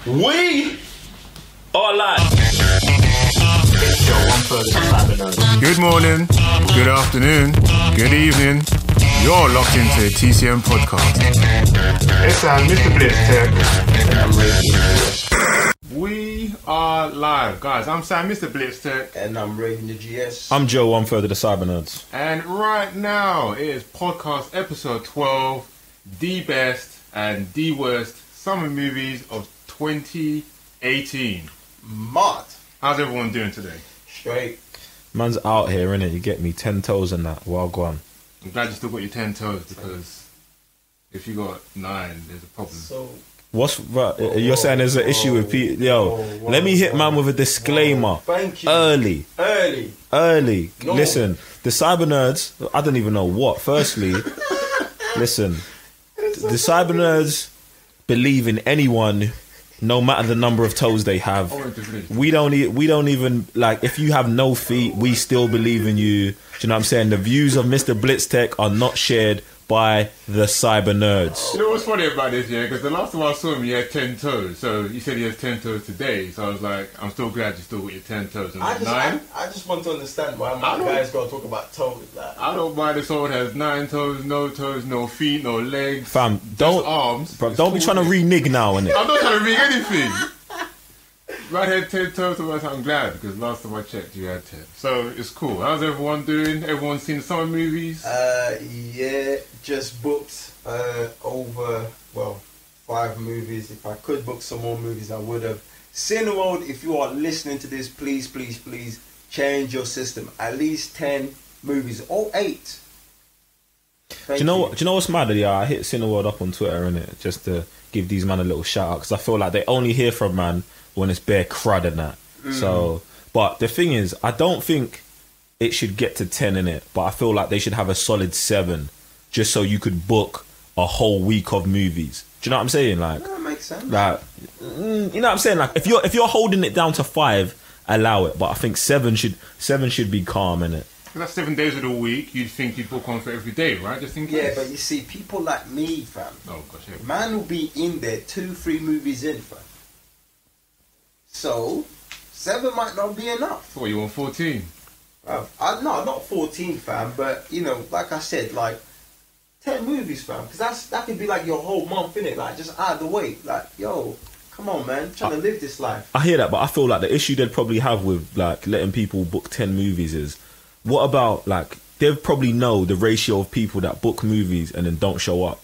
We are live. Good morning, good afternoon, good evening. You're locked into a TCM podcast. It's Mr. Blitztech. We are live, guys. I'm Sam, Mr. Blitztech. And I'm Raven the GS. I'm Joe, 1/3 of the Cyber Nerds. And right now, it is podcast episode 12, the best and the worst summer movies of 2018. Mad. How's everyone doing today? Straight. Man's out here, innit? You get me 10 toes and that. Well gone. I'm glad you still got your 10 toes because if you got 9, there's a problem. So, What's right? You're saying there's an issue with people? Yo, let me hit man with a disclaimer. Thank you. Early. No. Listen, the Cyber Nerds, I don't even know what. Firstly, listen, the Cyber Nerds believe in anyone, no matter the number of toes they have. We don't even, like, if you have no feet, we still believe in you. Do you know what I'm saying? The views of Mr. Blitztech are not shared by the Cyber Nerds. You know what's funny about this, yeah? Because the last time I saw him, he had 10 toes. So you said he has 10 toes today. So I was like, I'm still glad you still got your 10 toes. And I 9? just want to understand why my guys got to talk about toes. Like, I don't mind if someone has 9 toes, no feet, no legs. Fam, arms. Bro, don't be trying to renege now, innit? I'm not trying to read anything. Right had 10 toes, so I'm glad because last time I checked, you had 10. So it's cool. How's everyone doing? Everyone seen the summer movies? Yeah, just booked over 5 movies. If I could book some more movies, I would have. Cineworld, if you are listening to this, please change your system. At least 10 movies or 8. Do you know what's mad? Yeah, I hit Cineworld up on Twitter, innit, just to give these man a little shout out because I feel like they only hear from man when it's bare crud and that. So, but the thing is, I don't think it should get to 10 in it, but I feel like they should have a solid 7, just so you could book a whole week of movies. Do you know what I'm saying? Like, that makes sense. Like, you know what I'm saying? Like, if you're holding it down to 5, allow it. But I think 7 should be calm in it. That's 7 days of the week. You'd think you'd book on for every day, right? Just in case. Yeah, but you see, people like me, fam. Oh gosh, yeah. Man will be in there 2-3 movies in, fam. So 7 might not be enough. So what, you want 14? No, not 14, fam. But you know, like I said, like 10 movies, fam. Because that could be like your whole month, innit? Like just out of the way. Like, yo, come on, man, trying to live this life. I hear that, but I feel like the issue they'd probably have with like letting people book 10 movies is, what about, like, they probably know the ratio of people that book movies and then don't show up.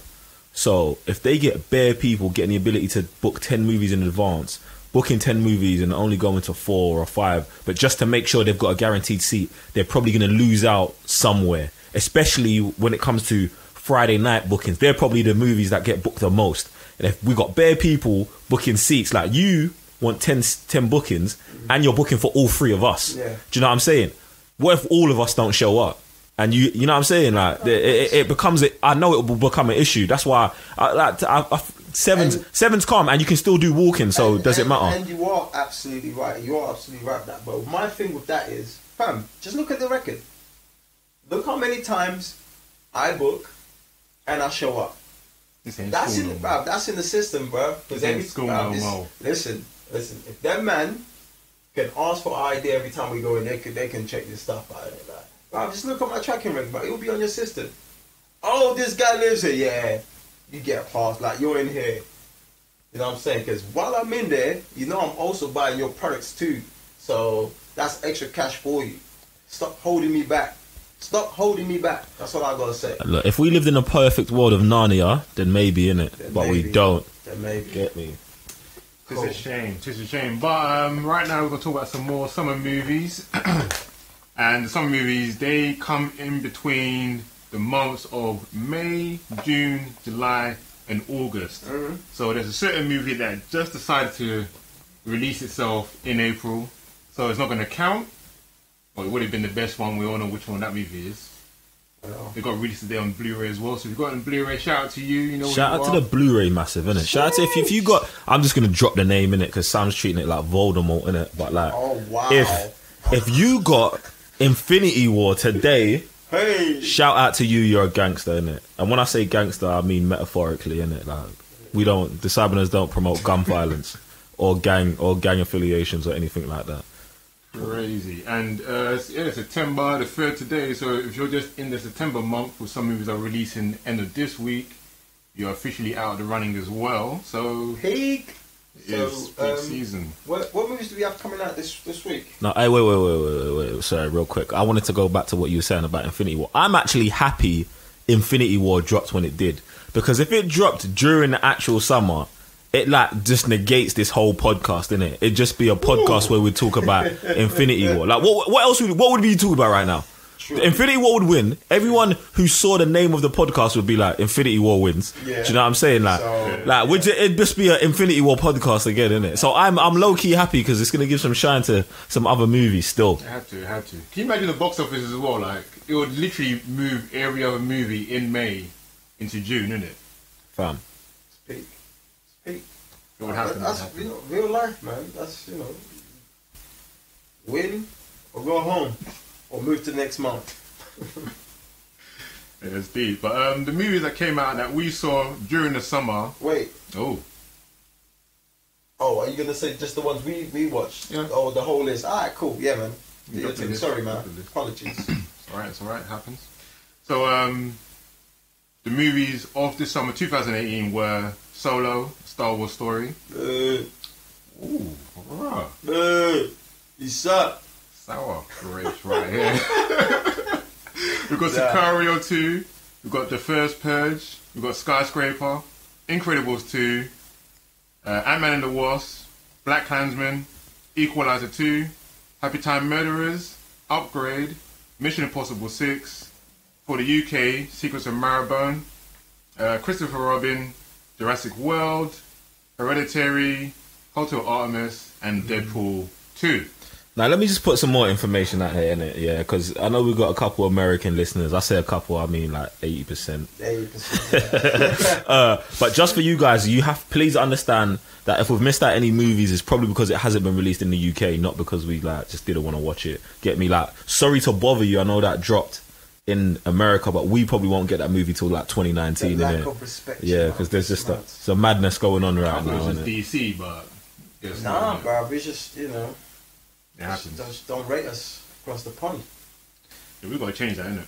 So if they get bare people getting the ability to book 10 movies in advance, booking 10 movies and only going to 4 or 5, but just to make sure they've got a guaranteed seat, they're probably going to lose out somewhere, especially when it comes to Friday night bookings. They're probably the movies that get booked the most. And if we got bare people booking seats, like, you want 10 bookings and you're booking for all 3 of us. Yeah. Do you know what I'm saying? What if all of us don't show up? And you know what I'm saying? Like, it becomes, I know it will become an issue. That's why seven's calm, and you can still do walking. So does it matter? And you are absolutely right. You are absolutely right with that. But my thing with that is, fam, just look at the record. Look how many times I book and I show up. That's in the system, bro. Because listen. If that man can ask for ID every time we go in, they can check this stuff out. Like, bro, just look at my tracking record, bro. It will be on your system. Oh, this guy lives here. Yeah, you get a pass. Like, you're in here. You know what I'm saying? Because while I'm in there, you know I'm also buying your products too. So that's extra cash for you. Stop holding me back. That's all I gotta say. Look, if we lived in a perfect world of Narnia, then maybe, innit? But we don't. Then maybe. Get me? It's a shame. But right now we're going to talk about some more summer movies. And the summer movies, they come in between the months of May, June, July and August. Mm-hmm. So there's a certain movie that just decided to release itself in April. So it's not going to count. Well, it would have been the best one. We all know which one that movie is. They got released today on Blu-ray as well. So if you've got it on Blu-ray, shout out to you. You know, shout out to the Blu-ray massive, innit? Shout out to if you got. I'm just gonna drop the name in it because Sam's treating it like Voldemort, innit? But like, oh wow, if you got Infinity War today, hey, shout out to you. You're a gangster, innit? And when I say gangster, I mean metaphorically, innit? Like, the Cyberners don't promote gun violence. or gang affiliations or anything like that. Crazy. And September the 3rd today, so if you're just in the September month, with some movies are releasing end of this week, you're officially out of the running as well. So peak. It's peak season. What movies do we have coming out this week? No, wait. Sorry, real quick. I wanted to go back to what you were saying about Infinity War. I'm actually happy Infinity War dropped when it did, because if it dropped during the actual summer, it like just negates this whole podcast, innit? It'd just be a podcast where we talk about Infinity War. Like what else what would we talk about right now? True. Infinity War would win. Everyone who saw the name of the podcast would be like, Infinity War wins. Yeah. Do you know what I'm saying? It'd just be an Infinity War podcast again, innit? So I'm low key happy because it's gonna give some shine to some other movies still. It had to. Can you imagine the box office as well? Like, it would literally move every other movie in May into June, innit? Fam. Speak. It would happen. That's real life, man. That's, win or go home or move to next month. It's deep. But the movies that came out that we saw during the summer. Wait. Oh, are you gonna say just the ones we watched? Yeah. Oh, the whole list. All right, cool. Yeah, man. Sorry, man. Apologies. It's alright. It happens. So the movies of this summer 2018 were Solo, Star Wars story. You suck. Sour grapes right here. We've got Sicario 2. We've got The First Purge. We've got Skyscraper. Incredibles 2. Ant-Man and the Wasp. Black Klansman. Equalizer 2. Happy Time Murderers. Upgrade. Mission Impossible 6. For the UK, Secrets of Marrowbone. Christopher Robin. Jurassic World, Hereditary, Hotel Artemis, and Deadpool 2. Now, let me just put some more information out here, innit? Yeah, because I know we've got a couple American listeners. I say a couple, I mean like 80%. 80%. But just for you guys, please understand that if we've missed out any movies, it's probably because it hasn't been released in the UK, not because we just didn't want to watch it. Get me? Sorry to bother you. I know that dropped in America, but we probably won't get that movie till 2019. The lack of respect. Yeah, because there's just some madness going on right now. It's DC, but bro, we just it happens. Just don't rate us across the pond. Yeah, we gotta change that, innit?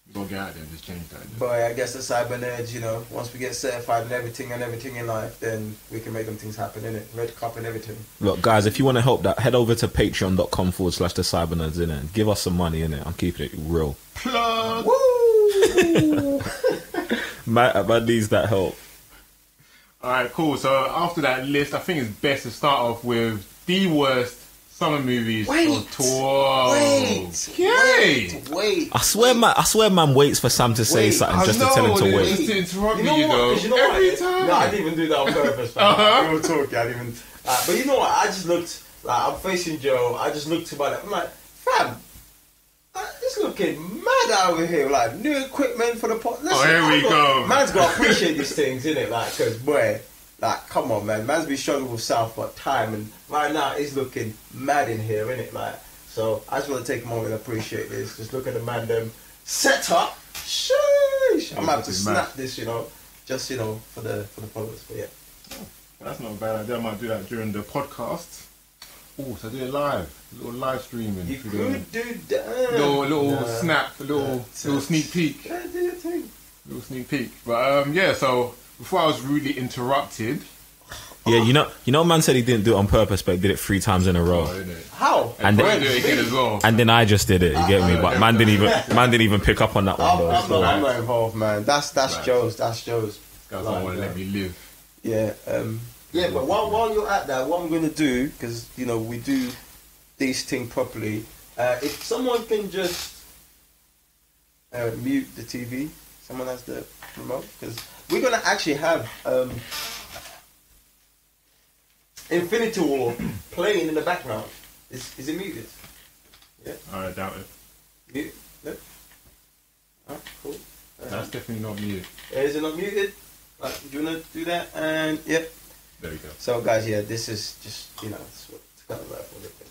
We gotta get out there and just change that. But I guess the cyber nerds, once we get certified and everything in life, then we can make them things happen, innit? Red cup and everything. Look, guys, if you want to help that, head over to patreon.com/the cyber nerds, innit? Give us some money, innit? I'm keeping it real. Plug! Woo! Man needs that help. Alright, cool. So after that list, I think it's best to start off with the worst summer movies of 12. Wait. I swear, man waits for Sam to say something just to tell him to wait. Just to interrupt you know every time. No, I didn't even do that on purpose. We were talking. I didn't even. But you know what? I just looked. I'm facing Joe. I just looked to my left. I'm like, fam, this looking mad over here. Like new equipment for the pot. Listen, here we go. Man's got to appreciate these things, innit? Because boy. Come on, man. Man's been struggling with South for time, and right now it's looking mad in here, innit? So I just want to take a moment and appreciate this. Just look at the man, them set up. Sheesh. I'm about to snap this, just for the followers. But yeah, that's not a bad idea. I might do that during the podcast. Oh, so I do it live, a little live streaming. You could do that. Little snap, a little sneak peek. Yeah, do your thing. Little sneak peek. But so. Before I was rudely interrupted. Yeah, you know, man said he didn't do it on purpose, but he did it 3 times in a row. How? And then do it again as well. And then I just did it. You get me? But man didn't even pick up on that one. I'm not involved, man. That's Joe's. That's Joe's. Guys don't want to let me live. Yeah. Yeah. But while you're at that, what I'm gonna do, because we do these things properly. If someone can just mute the TV, someone has the remote, because we're gonna actually have Infinity War playing in the background. Is it muted? Yeah. I doubt it. Muted? No? Alright, cool. That's definitely not muted. Is it not muted? Do you wanna do that? And yep. There we go. So guys, yeah, this is just it's kind of like for the thing.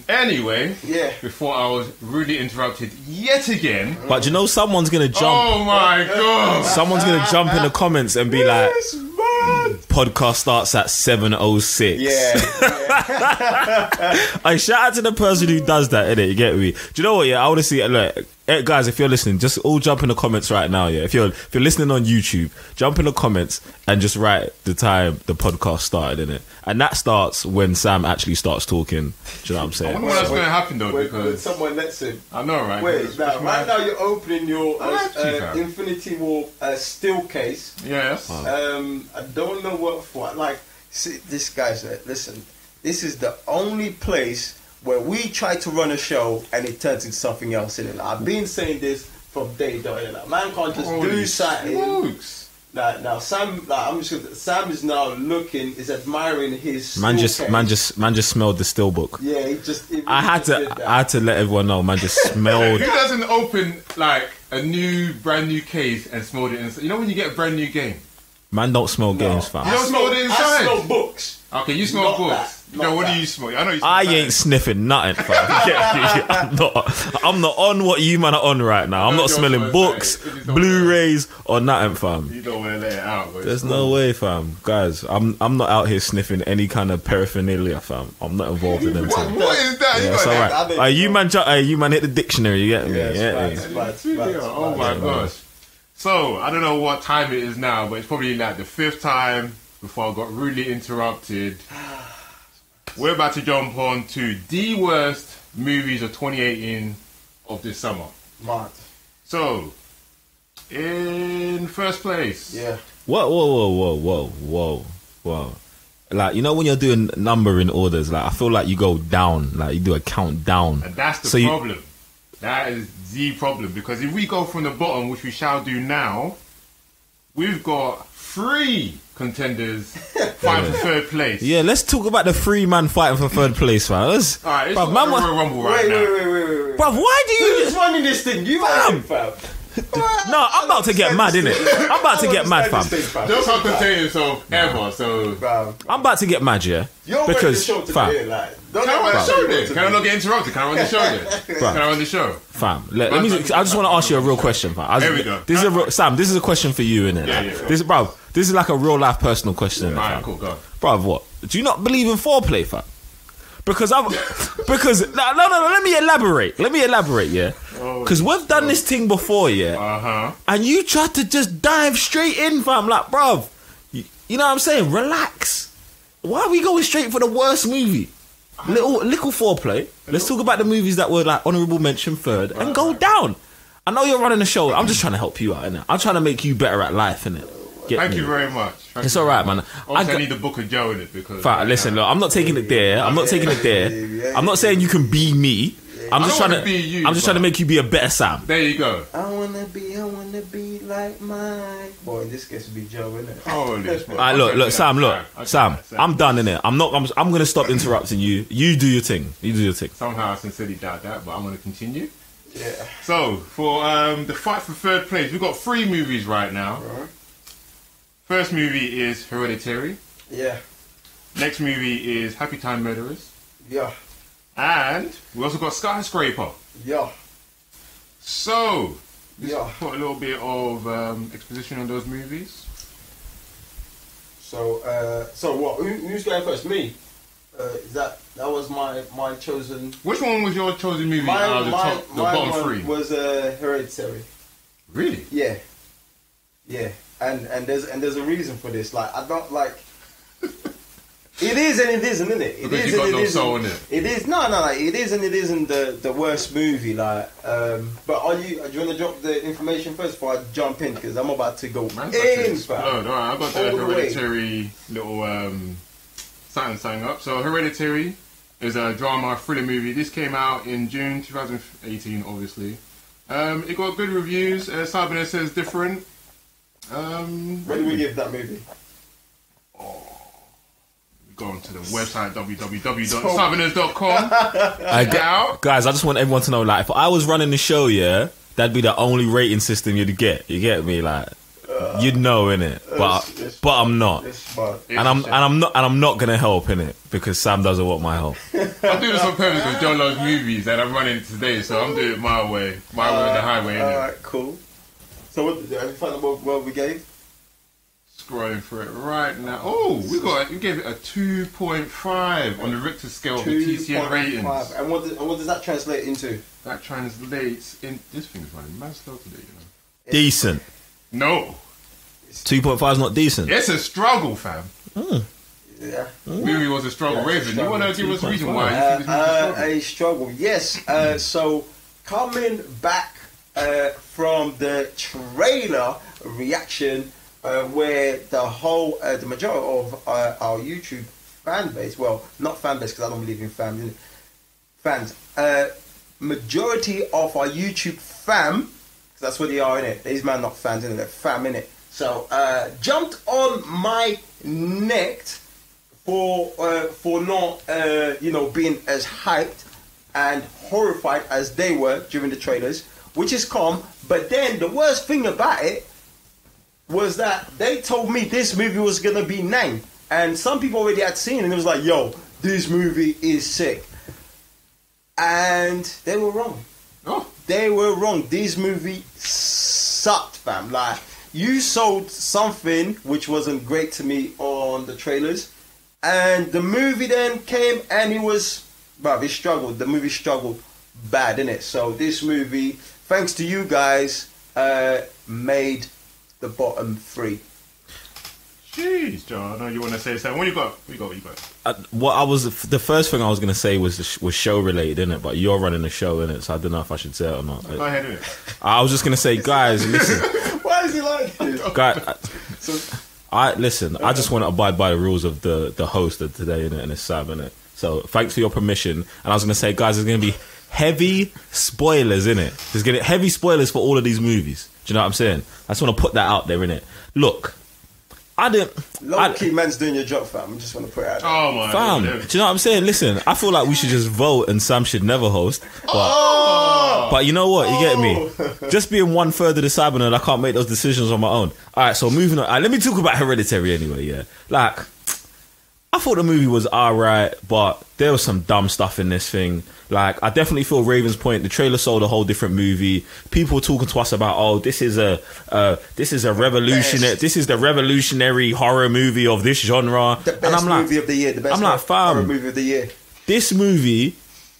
Anyway, yeah. Before I was rudely interrupted yet again. But someone's gonna jump. Oh my god! Someone's gonna jump in the comments and be like, Podcast starts at 7:06. Yeah. I shout out to the person who does that, innit? You get me? Do you know what? Yeah, I want to see. Look, guys, if you're listening, just all jump in the comments right now. Yeah, if you're listening on YouTube, jump in the comments and just write the time the podcast started, innit? And that starts when Sam actually starts talking. Do you know what I'm I saying? wonder what's going to happen though, When because someone lets him. I know, right? Wait, right now you're opening your fam. Infinity War steel case. Yes. I don't know what for. Like, see, this guy's listen. This is the only place where we try to run a show and it turns into something else. In it, I've been saying this from day dot. Like, man can't just do something. Smokes. Now Sam, Sam is now is admiring his. Man steel case. just smelled the steel book. Yeah, he just. I had to let everyone know. Man just smelled. Who doesn't open like a brand new case and smell it inside? You know when you get a brand new game? Man don't smell games, fam. You don't smell it inside? I smell books. Okay, you smell Not books. that, not What that. do you smell? I know you smell I something. ain't sniffing nothing, fam. I'm not on what you man are on right now. I'm not smelling books, Blu-rays, or nothing, fam. You don't want to let it out. But There's no way, fam. Guys, I'm not out here sniffing any kind of paraphernalia, fam. I'm not involved in them things. What is that? Yeah, You it's got alright. that? You man hit the dictionary, you get me? Oh my gosh. So, I don't know what time it is now, but it's probably like the 5th time before I got rudely interrupted. We're about to jump on to the worst movies of 2018 of this summer. Mad. So, in first place. Yeah. Whoa. Like, you know when you're doing numbering orders, like I feel like you go down, like you do a countdown. And that's the problem. That is the problem. Because if we go from the bottom, which we shall do now, we've got 3 contenders fighting for 3rd place. Yeah, let's talk about the 3 man fighting for 3rd place, man. Alright, it's Bruv, not man, Royal Rumble right now. Wait. Bruv, why do you... Who's running this thing? You Fam. fam. No, I'm about to get mad, innit? I'm about to get mad, fam. Just can't contain yourself ever, so... I'm about to get mad, yeah? You're because, the show today, fam, like, Can I run the show then? Can I not get interrupted? Can I run the show then? Can I run the show? fam, let me. I just want to ask you a real question, fam. Here we go. This is Sam. This is a question for you, innit? Yeah. This is like a real life personal question, innit, Alright, fam? cool, go on. Bruv, what? Do you not believe in foreplay, fam? Because no, let me elaborate, yeah. Because we've done this thing before, yeah. And you tried to just dive straight in, fam. Like, bruv, you know what I'm saying? Relax. Why are we going straight for the worst movie? Little foreplay. Let's talk about the movies that were like honourable mention third and go down. I know you're running the show. I'm just trying to help you out, innit? I'm trying to make you better at life, innit? Thank you very much. It's alright, man. I need the book of Joe in it because. Listen, look, I'm not taking it there. I'm not saying you can be me. I'm just trying to be you. I'm just trying to make you be a better Sam. There you go. I wanna be like Mike. Boy, this gets to be Joe, innit? Holy smokes. Look, Sam. I'm done, innit? I'm gonna stop interrupting you. You do your thing. Somehow I sincerely doubt that, but I'm gonna continue. Yeah. So for the fight for third place, we've got 3 movies right now. Right. First movie is Hereditary. Yeah. Next movie is Happy Time Murderers. Yeah. And we also got Skyscraper. Yeah. So, Yeah. put a little bit of exposition on those movies. So what? Who's going first? Me. That was my chosen. Which one was your chosen movie out of the bottom one 3? Was Hereditary. Really? Yeah. And there's a reason for this. Like, I don't like. It is and it isn't, isn't it? Because you got no soul in it. It is no. It is and it isn't the worst movie. Like, but do you want to drop the information first before I jump in? Because I'm about to go in. Alright, I got the All the way. Hereditary little something up. So Hereditary is a drama thriller movie. This came out in June 2018, obviously. It got good reviews. Cybernet says different. What do we give that movie? Go on to the website www.southerners.com. Guys, I just want everyone to know, like, if I was running the show, yeah, that'd be the only rating system you'd get. You get me, like, you'd know, innit? But I'm not, and I'm not gonna help, innit? Because Sam doesn't want my help. I do this on purpose because Joe loves movies, and I'm running it today, so I'm doing it my way or the highway. Alright, cool. So, have you found out what we gave? scrolling for it right now. Oh, we gave it a 2.5 on the Richter scale of the TCN ratings. And what does that translate into? That translates in... This thing is running mad slow today, you know. Decent. No. 2.5 is not decent. It's a struggle, fam. Yeah. Movie was a struggle. Raven, you want to give us a reason why you think this movie a struggle? Yes. So, coming back from the trailer reaction, where the majority of our YouTube fan base, well, not fan base because I don't believe in fans, majority of our YouTube fam, because that's what they are, innit? These man not fans, innit? They're fam, innit? So, jumped on my neck for not, being as hyped and horrified as they were during the trailers, which is calm. But then the worst thing about it was that they told me this movie was gonna be 9, and some people already had seen it, and it was like, yo, this movie is sick. And they were wrong. Oh. They were wrong. This movie sucked, fam. Like, you sold something which wasn't great to me on the trailers, and the movie then came and it was, it struggled. The movie struggled bad, innit? So this movie, thanks to you guys, made the bottom 3. Jeez, John, I know you want to say something. What you got? The first thing I was going to say was show related, innit? But you're running the show, innit? So I don't know if I should say it or not. Go ahead, innit? I was just going to say, guys, listen. Why is he like this? Listen. I just want to abide by the rules of the host of today, innit? And it's Sam, innit? So thanks for your permission. And I was going to say, guys, there's going to be heavy spoilers, innit? There's going to be heavy spoilers for all of these movies. Do you know what I'm saying? I just want to put that out there, innit? Look. Low-key man's doing your job, fam. I just want to put it out there. Oh, my fam, God. do you know what I'm saying? Listen, I feel like we should just vote and Sam should never host. But you know what? You get me? Just being one third of the Cybernet, I can't make those decisions on my own. Alright, so moving on. Alright, let me talk about Hereditary anyway, yeah. Like, I thought the movie was alright, but there was some dumb stuff in this thing. Like, I definitely feel Raven's point. The trailer sold a whole different movie. People were talking to us about, this is a revolutionary. This is the revolutionary horror movie of this genre. The best movie of the year. The best horror movie of the year. This movie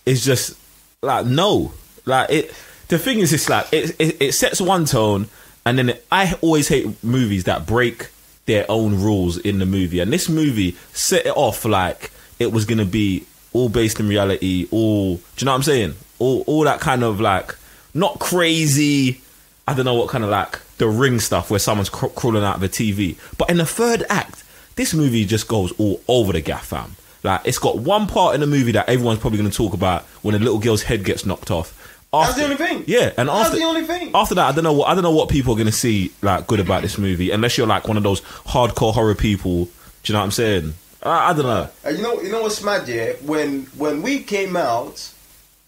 is just like no. Like it. The thing is, it's like it sets one tone, and then I always hate movies that break their own rules in the movie, and this movie set it off like it was gonna be all based in reality, do you know what I'm saying? All that kind of like, not crazy, I don't know what kind of like The Ring stuff where someone's crawling out of a TV. But in the third act, this movie just goes all over the gaff, fam. Like, it's got one part in the movie that everyone's probably going to talk about when a little girl's head gets knocked off. That's the only thing. Yeah, and that's the only thing. After that, I don't know what people are going to see like good about this movie, unless you're like one of those hardcore horror people. Do you know what I'm saying? I don't know. You know what's mad, yeah? When we came out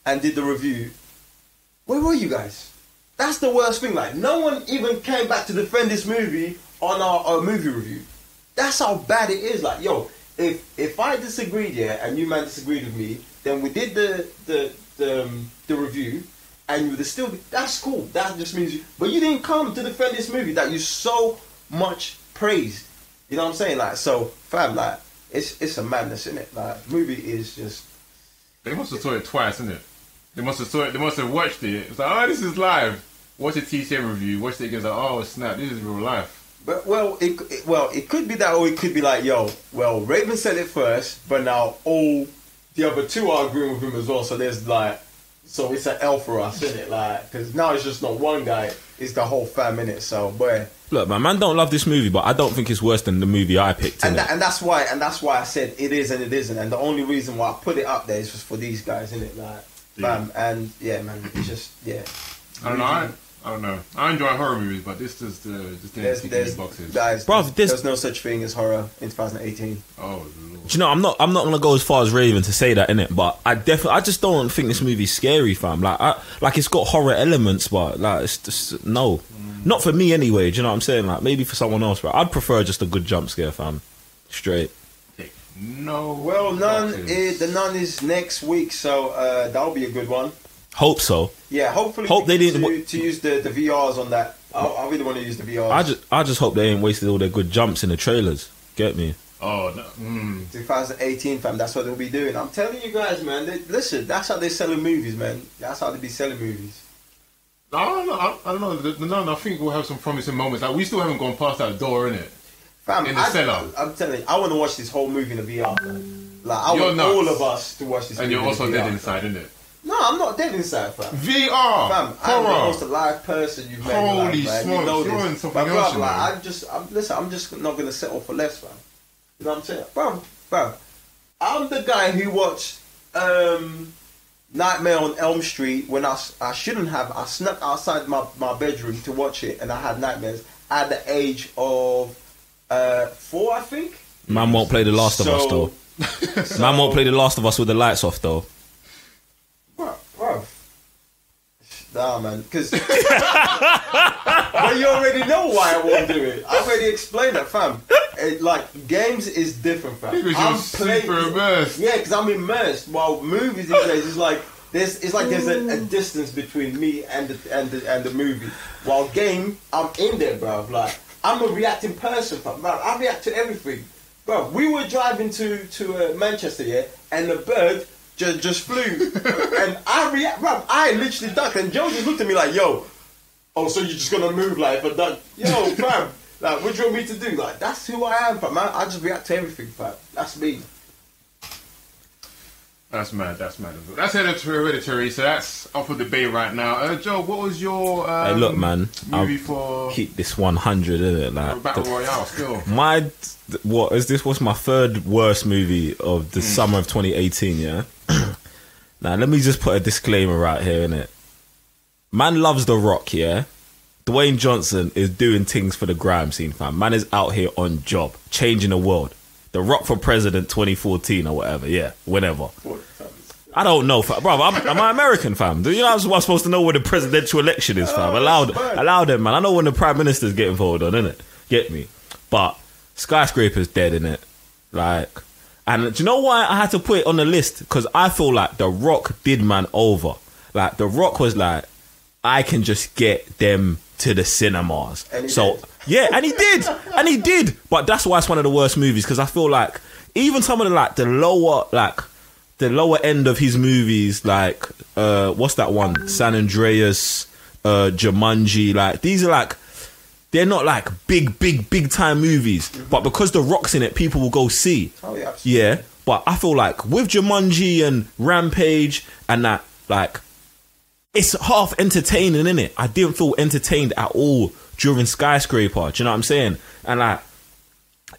and did the review, where were you guys? That's the worst thing. Like, no one even came back to defend this movie on our movie review. That's how bad it is. Like, yo, if I disagreed, yeah, and you man disagreed with me, then we did the review, and you would still. That's cool. That just means but you didn't come to defend this movie that you so much praised. You know what I'm saying? Like, so, fam, like, it's a madness, isn't it? Like, movie is just. They must have saw it twice, innit? They must have saw it. They must have watched it. It's like, oh, this is live. Watch the TCM review. Watch it again. It's like, oh snap, this is real life. But it could be that, or it could be like, yo, well, Raven said it first, but now all the other two are agreeing with him as well. So there's like, so it's an L for us, isn't it? Like, because now it's just not one guy; it's the whole fam, innit? So, boy. Look, man don't love this movie, but I don't think it's worse than the movie I picked. And that's why I said it is and it isn't. And the only reason why I put it up there is just for these guys, innit? Like, fam, and yeah, man, it's just I don't know. I enjoy horror movies, but this is there's boxes. Guys, bro, there's no such thing as horror in 2018. Oh Lord. Do you know, I'm not gonna go as far as Raven to say that, innit? But I just don't think this movie's scary, fam. Like it's got horror elements, but like it's just no. Not for me anyway, do you know what I'm saying? Like, maybe for someone else, but I'd prefer just a good jump scare, fam. Straight. No. Well, the Nun is next week, so that'll be a good one. Hope so. Yeah, hopefully. Hope they didn't to use the VRs on that I really want to use the VR. I just hope they ain't wasted all their good jumps in the trailers. Get me? Oh, no. 2018, fam. That's what they'll be doing. I'm telling you guys, man. Listen, that's how they're selling movies, man. That's how they be selling movies. I don't know. No, I think we'll have some promising moments. Like, we still haven't gone past that door, innit? Fam, in the cellar. I'm telling you, I want to watch this whole movie in the VR, man. Like, I want all of us to watch this movie. And you're also in the VR, dead inside, innit? No, I'm not dead inside, fam. VR! Fam, I'm the most alive person you've met in your life, Holy man. smokes, You know you're this. in something But, else, bruv, like, I'm just not going to settle for less, fam. You know what I'm saying? Bruv, I'm the guy who watched Nightmare on Elm Street when I shouldn't have. I snuck outside my bedroom to watch it, and I had nightmares at the age of 4, I think. Man won't play The Last of Us, though. Man won't play The Last of Us with the lights off, though. Bruv. Nah, man, because but you already know why I won't do it. I already explained that, fam. Like, games is different, fam. Because you're super immersed. Yeah, because I'm immersed. While movies these days, it's like there's a distance between me and the movie. While game, I'm in there, bruv. Like, I'm a reacting person, fam. Bruv, I react to everything, bruv. We were driving to Manchester, yeah, and the bird just flew, and I react, bruv. I literally ducked, and Joe just looked at me like, "Yo, oh, so you're just gonna move like if I duck? Yo, fam, like, what do you want me to do? Like, that's who I am, fam. I just react to everything, fam. That's me." That's mad. That's Hereditary. So that's up for debate right now. Joe, what was your hey, look, man, movie for? Keep this 100, isn't it? Like Battle Royale still. What's my third worst movie of the summer of 2018? Yeah. Now let me just put a disclaimer right here, innit? Man loves The Rock, yeah. Dwayne Johnson is doing things for the grime scene, fam. Man is out here on job, changing the world. The Rock for President 2014 or whatever, yeah, whenever. I don't know, fam. Bro, am I American, fam? Do you know I'm supposed to know where the presidential election is, fam? Allow them, man. I know when the Prime Minister's getting voted on, innit? Get me? But Skyscraper's dead, innit? Like, and do you know why I had to put it on the list? Because I feel like The Rock did man over. Like, The Rock was like, I can just get them to the cinemas. So did. Yeah, and he did. But that's why it's one of the worst movies, because I feel like even some of the lower end of his movies, like what's that one? San Andreas, Jumanji, like these are like, they're not like big time movies, but because The Rock's in it, people will go see. Oh yeah, yeah. But I feel like with Jumanji and Rampage and that, like, it's half entertaining, innit? I didn't feel entertained at all during Skyscraper. Do you know what I'm saying? And like,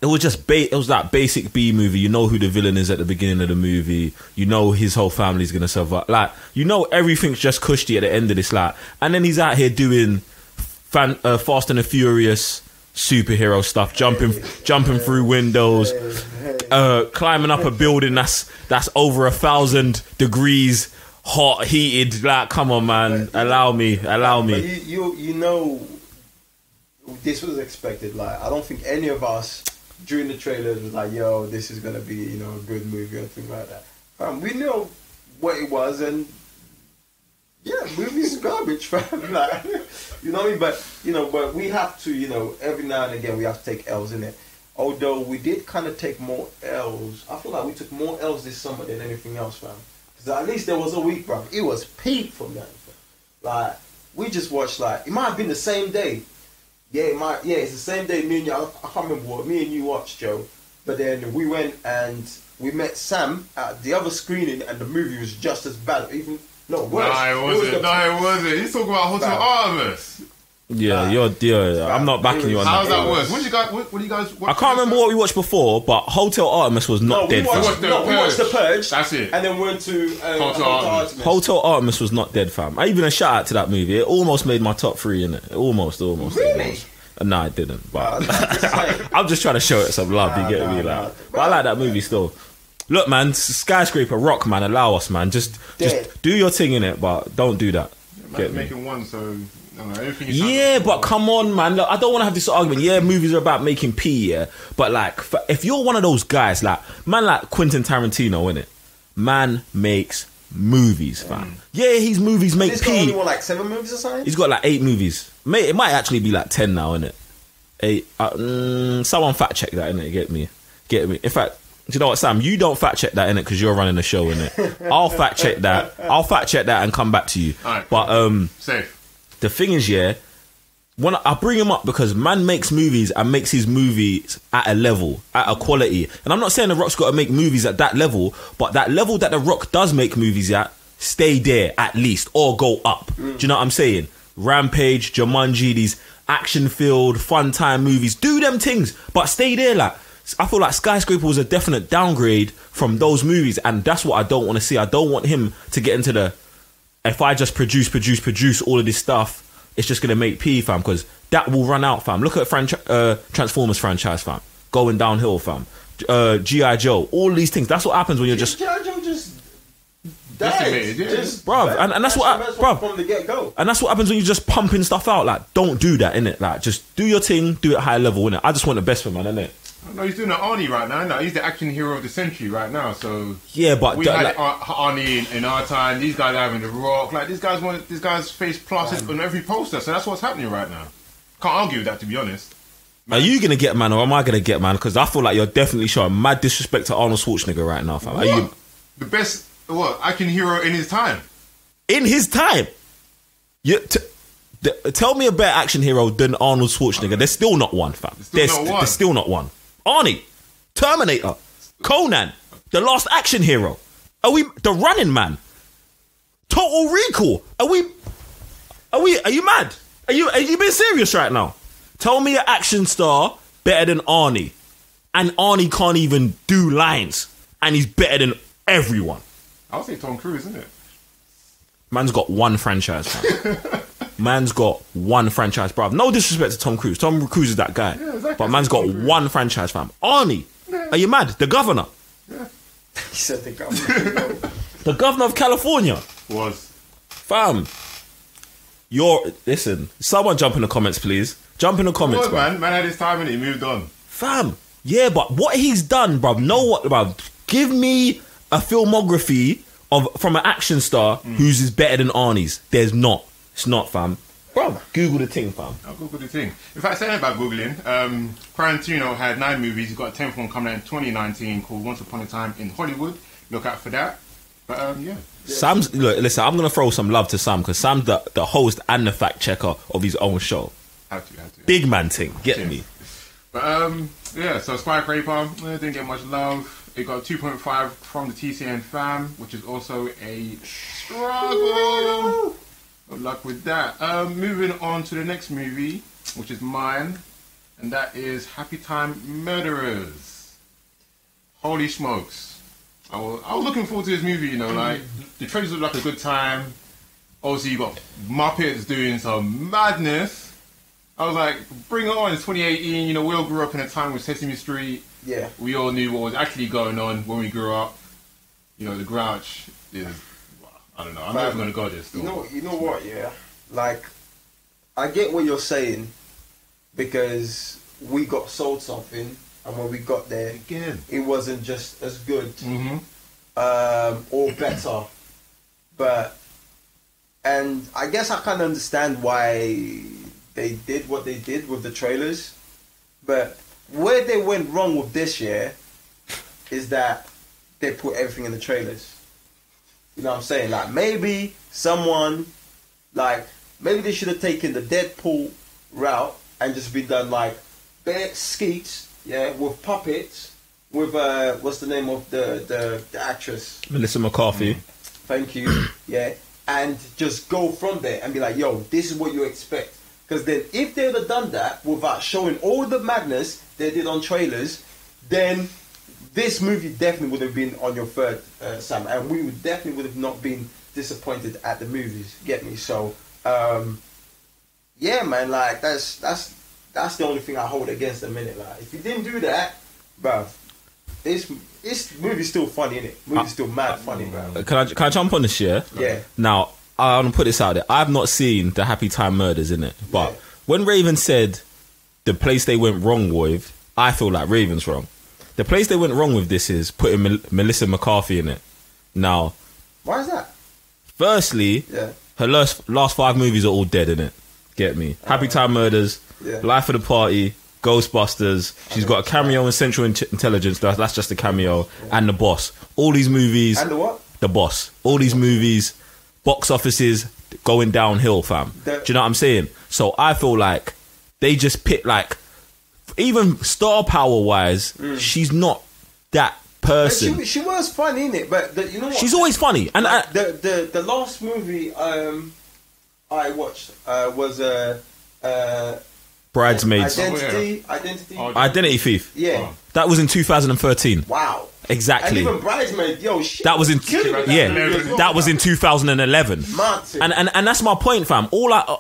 it was just it was that basic B movie. You know who the villain is at the beginning of the movie. You know his whole family's gonna survive. Like, you know everything's just cushy at the end of this. Like, and then he's out here doing Fast and the Furious superhero stuff, jumping through windows, climbing up a building that's over 1,000 degrees hot, heated. Like, come on, man, allow me. But you know, this was expected. Like, I don't think any of us during the trailers was like, yo, this is gonna be, you know, a good movie or anything like that. We knew what it was, and yeah, movie's garbage, fam. Like, you know what I mean? But we have to, you know, every now and again we have to take L's in it. Although we did kind of take more L's. I feel like we took more L's this summer than anything else, fam. Because at least there was a week, bro. It was peak from that. Like, we just watched, like, it might have been the same day. Yeah, it's the same day me and you, I can't remember what me and you watched, Joe. But then we went and we met Sam at the other screening, and the movie was just as bad. Even, no, worse. No, it wasn't. He's talking about Hotel Artemis. Yeah, I'm not backing you on that. How's that worse? What do you guys watch? I can't remember what we watched before, but Hotel Artemis was not dead. We watched The Purge. That's it. And then went to Hotel Artemis. Hotel Artemis was not dead, fam. I even a shout out to that movie. It almost made my top 3, innit? Almost. Really? No, it didn't. But I'm just trying to show it some love. You get me, like. But I like that movie still. Look, man, Skyscraper, Rock, man, allow us, man. Just do your thing in it, but don't do that. Get making one, so. Yeah, but come on, man. Look, I don't want to have this argument. Yeah, movies are about making P, yeah. But like, if you're one of those guys, like, man, like Quentin Tarantino, innit? Man makes movies, fam. Yeah, his movies make He's P. got only what, like 7 movies or something? He's got like 8 movies. Mate, it might actually be like 10 now, innit? 8. Someone fact check that, innit? Get me. In fact, do you know what, Sam? You don't fact check that, innit? Because you're running the show, innit? I'll fact check that. And come back to you. All right, but safe. the thing is, yeah, when I bring him up because man makes movies and makes his movies at a level, at a quality. And I'm not saying The Rock's got to make movies at that level, but that level that The Rock does make movies at, stay there at least, or go up. Do you know what I'm saying? Rampage, Jumanji, these action-filled, fun-time movies. Do them things, but stay there. Like, I feel like Skyscraper was a definite downgrade from those movies, and that's what I don't want to see. I don't want him to get into the, if I just produce all of this stuff, it's just going to make P, fam, because that will run out, fam. Look at Transformers franchise, fam. Going downhill, fam. G.I. Joe, all these things. That's what happens when you're just... G.I. Joe just died. Bruv, and that's what... Bruv, from the get-go. and that's what happens when you're just pumping stuff out. Like, don't do that, innit? Like, just do your thing, do it high level, innit? I just want the best for man, innit? No, he's doing an Arnie right now. No, he's the action hero of the century right now. So Yeah, but... we had Arnie in our time. These guys are having The Rock. Like, these guys face plus on every poster. So that's what's happening right now. Can't argue with that, to be honest. Are you going to get man or am I going to get man? Because I feel like you're definitely showing mad disrespect to Arnold Schwarzenegger right now, fam. Are you... The best action hero in his time? In his time? Tell me a better action hero than Arnold Schwarzenegger. There's still not one, fam. There's still not one. Arnie, Terminator, Conan, The Last Action Hero. Are we The Running Man? Total Recall. Are you mad? Are you being serious right now? Tell me an action star better than Arnie. And Arnie can't even do lines. And he's better than everyone. I'll say Tom Cruise, isn't it? Man's got one franchise, fam. Man's got one franchise, bruv. No disrespect to Tom Cruise. Tom Cruise is that guy. Yeah, exactly. But man's got one franchise, fam. Arnie, are you mad? The governor. He said the governor. The governor of California. Was. Fam. Listen, someone jump in the comments, please. Jump in the comments, man had his time and he moved on. Fam. Yeah, but what he's done, bruv, know what, bruv? Give me a filmography from an action star whose is better than Arnie's. There's not. It's not, fam. Bro, Google the thing, fam. I'll Google the thing. In fact, saying about Googling, Tarantino had 9 movies. He's got a 10th one coming out in 2019 called Once Upon a Time in Hollywood. Look out for that. But, yeah. Sam's, look, listen, I'm going to throw some love to Sam because Sam's the host and the fact checker of his own show. Have to. Big man thing. Get me. But, yeah, so Skyscraper didn't get much love. It got 2.5 from the TCN fam, which is also a struggle. Good luck with that. Moving on to the next movie, which is mine, and that is Happy Time Murderers. Holy smokes. I was looking forward to this movie, you know, like, the trailers look like a good time. Obviously, you got Muppets doing some madness. I was like, bring it on, it's 2018, you know, we all grew up in a time with Sesame Street. Yeah. We all knew what was actually going on when we grew up. You know, the Grouch is... I don't know. I'm not even going to go there still. You know what, yeah? Like, I get what you're saying because we got sold something and when we got there, it wasn't just as good or better. And I guess I kind of understand why they did what they did with the trailers. But where they went wrong with this year is that they put everything in the trailers. You know what I'm saying? Like, maybe someone, maybe they should have taken the Deadpool route and just been done, like, bare skeets, yeah, with puppets, with, what's the name of the actress? Melissa McCarthy. Thank you, yeah. And just go from there and be like, yo, this is what you expect. Because then if they would have done that without showing all the madness they did on trailers, then this movie definitely would have been on your third, Sam, and we definitely would have not been disappointed at the movies. Get me? So, yeah, man, like that's the only thing I hold against them, innit? Like, if you didn't do that, bruv, this movie's still funny, innit? Movie's still mad funny, bruv. Can I jump on this, yeah? Yeah. Now, I'm gonna put this out there. I've not seen the Happy Time Murders, innit? But when Raven said the place they went wrong with, I feel like Raven's wrong. The place they went wrong with this is putting Melissa McCarthy in it. Now, Why is that? Firstly, her last 5 movies are all dead, innit? Get me? Happy Time Murders, Life of the Party, Ghostbusters. She's got a cameo in Central Intelligence. That's just a cameo. And The Boss. All these movies. And the what? The Boss. All these movies, box offices going downhill, fam. Do you know what I'm saying? So I feel like they just pick, like, even star power wise, she's not that person. She was funny, innit? But you know what? She's always funny. And the last movie I watched was Bridesmaids. Identity Thief. Yeah. That was in 2013. Wow. Exactly. And even Bridesmaids, yo, shit. That was in that was in 2011. Martin. And that's my point, fam.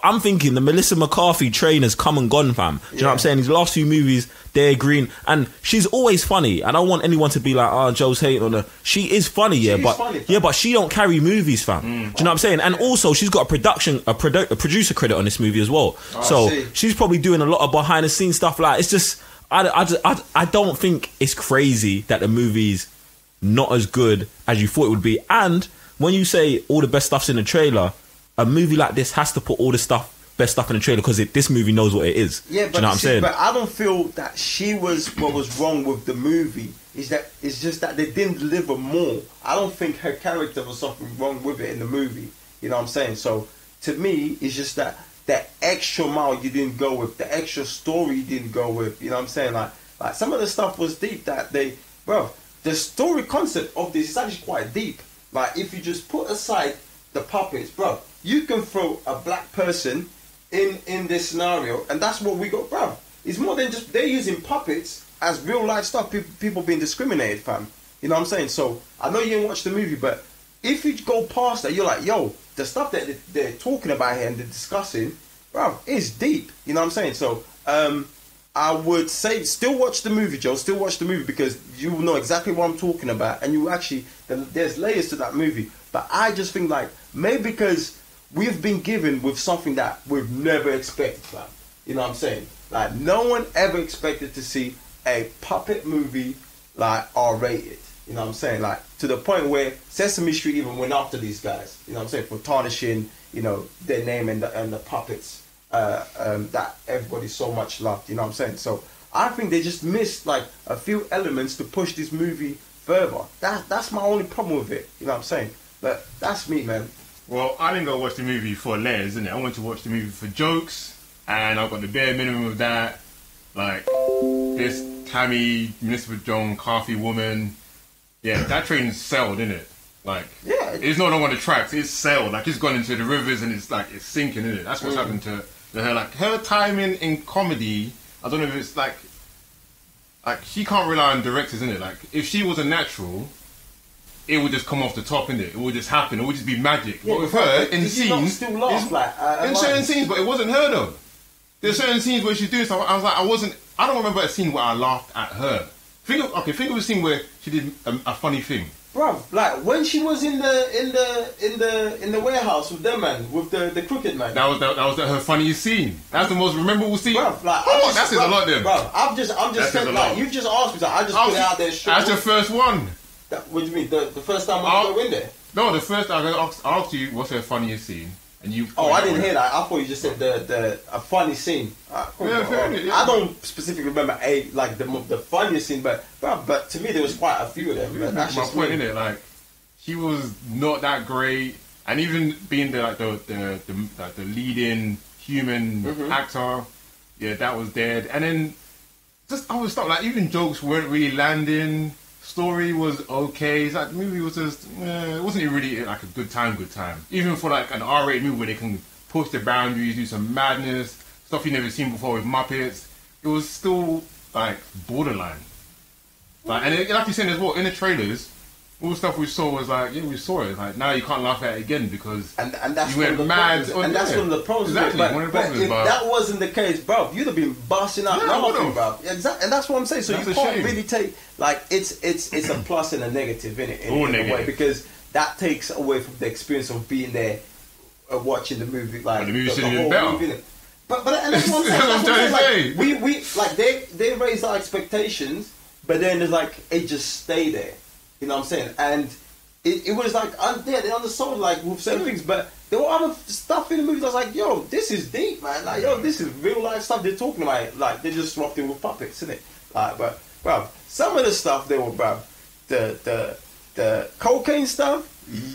I'm thinking the Melissa McCarthy train has come and gone, fam. Do you know what I'm saying? These last few movies, they're green, and she's always funny. I don't want anyone to be like, "Oh, Joe's hating on her." She is funny, but she don't carry movies, fam. Do you know what I'm saying? And also, she's got a producer credit on this movie as well. She's probably doing a lot of behind the scenes stuff. Like, it's just. I don't think it's crazy that the movie's not as good as you thought it would be. And when you say all the best stuff's in the trailer, a movie like this has to put all the best stuff in the trailer because this movie knows what it is. Yeah, but do you know what I'm saying? But I don't feel that what was wrong with the movie. It's just that they didn't deliver more. I don't think her character was something wrong with it in the movie. You know what I'm saying? So to me, it's just that extra mile you didn't go with, the extra story you didn't go with. You know what I'm saying? Like some of the stuff was deep that the story concept of this is actually quite deep. Like, if you just put aside the puppets, bro, you can throw a black person in this scenario, and that's what we got, bro. It's more than just they're using puppets as real life stuff. People being discriminated, fam. You know what I'm saying? So I know you didn't watch the movie, but if you go past that, you're like, yo, the stuff that they're talking about here and they're discussing, bro, is deep. You know what I'm saying? So I would say still watch the movie, Joe. Still watch the movie because you will know exactly what I'm talking about, and you actually there's layers to that movie. But I just think, like, maybe because we've been given with something that we've never expected, fam. You know what I'm saying? Like, no one ever expected to see a puppet movie like R-rated. You know what I'm saying? Like, to the point where Sesame Street even went after these guys. You know what I'm saying? For tarnishing, you know, their name and the puppets that everybody so much loved. You know what I'm saying? So I think they just missed like a few elements to push this movie further. That's my only problem with it. You know what I'm saying? But that's me, man. Well, I didn't go watch the movie for layers, innit? I went to watch the movie for jokes, and I got the bare minimum of that. Like, this Tammy, Municipal John, Coffee Woman. Yeah, that train sailed, innit? Like, yeah, it's not on the tracks, it's sailed. Like, it's gone into the rivers and it's like, it's sinking, innit? That's what's happened to her. Like, her timing in comedy, I don't know if it's like she can't rely on directors, innit? Like, if she was a natural, it would just come off the top, innit? It would just happen, it would just be magic. Yeah, but with her, in scenes, still laugh, in certain scenes, but it wasn't her though. There's certain scenes where she's doing stuff, I was like, I don't remember a scene where I laughed at her. Think of a scene where she did a funny thing. Bro, like when she was in the warehouse with them man, with the crooked man. That was her funniest scene. That's the most memorable scene. Bro, like, that says a lot then. Bro, I'm just saying, like, you just asked me that. I just put it out there straight. That's your first one. What do you mean? The first time I go in there? No, the first time I asked you what's her funniest scene. And you I didn't hear that. I thought you just said a funny scene. I don't specifically remember the funniest scene, but to me there was quite a few of them. Yeah, that's my point, innit? Like, she was not that great, and even being the leading human actor, yeah, that was dead. And then just other stuff, like even jokes weren't really landing. Story was okay. It's like the movie was just it wasn't really like a good time. Even for like an R-rated movie where they can push the boundaries, do some madness, stuff you've never seen before with Muppets, it was still like borderline. Like, and like you said as well, in the trailers, all the stuff we saw was like, yeah, we saw it. Like, now you can't laugh at it again because and that's you went mad. And that's one of the problems. Exactly. But if that wasn't the case, bro, you'd have been busting out laughing, bro. Exactly. And that's what I'm saying. So that's you can't really take, like, it's a plus and a negative in it in a way, because that takes away from the experience of being there, watching the movie. Like, the movie should have been better. But and that's what I'm saying. Like, we like they raise our expectations, but then it's like it just stay there. You know what I'm saying? And it was like they undersold like with certain things, but there were other stuff in the movies. I was like, yo, this is deep, man. Like, yo, this is real life stuff they're talking about. Like, they just swapped it with puppets, isn't it? Like, but bruv, some of the stuff they were, bruv, the cocaine stuff,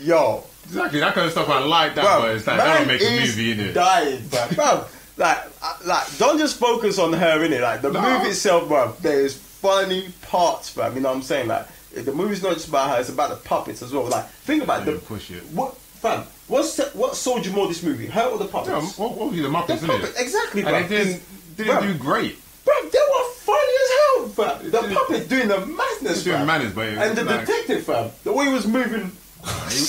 yo. Exactly, that kind of stuff I like that, Bruv, but it's like, that don't make a movie, innit? Dying, bruv. Like, don't just focus on her, innit? Like, the movie itself, bruv, there's funny parts, bruv. You know what I'm saying? Like, the movie's not just about her, it's about the puppets as well. Like, think about it. Push it. What sold you more, this movie? Her or the puppets? Yeah, what was the Muppets, isn't it? Exactly, bruv. And they didn't do great. Bruv, they were funny as hell, bruv. The puppet doing the madness, doing madness, but and the detective, bruv, the way he was moving.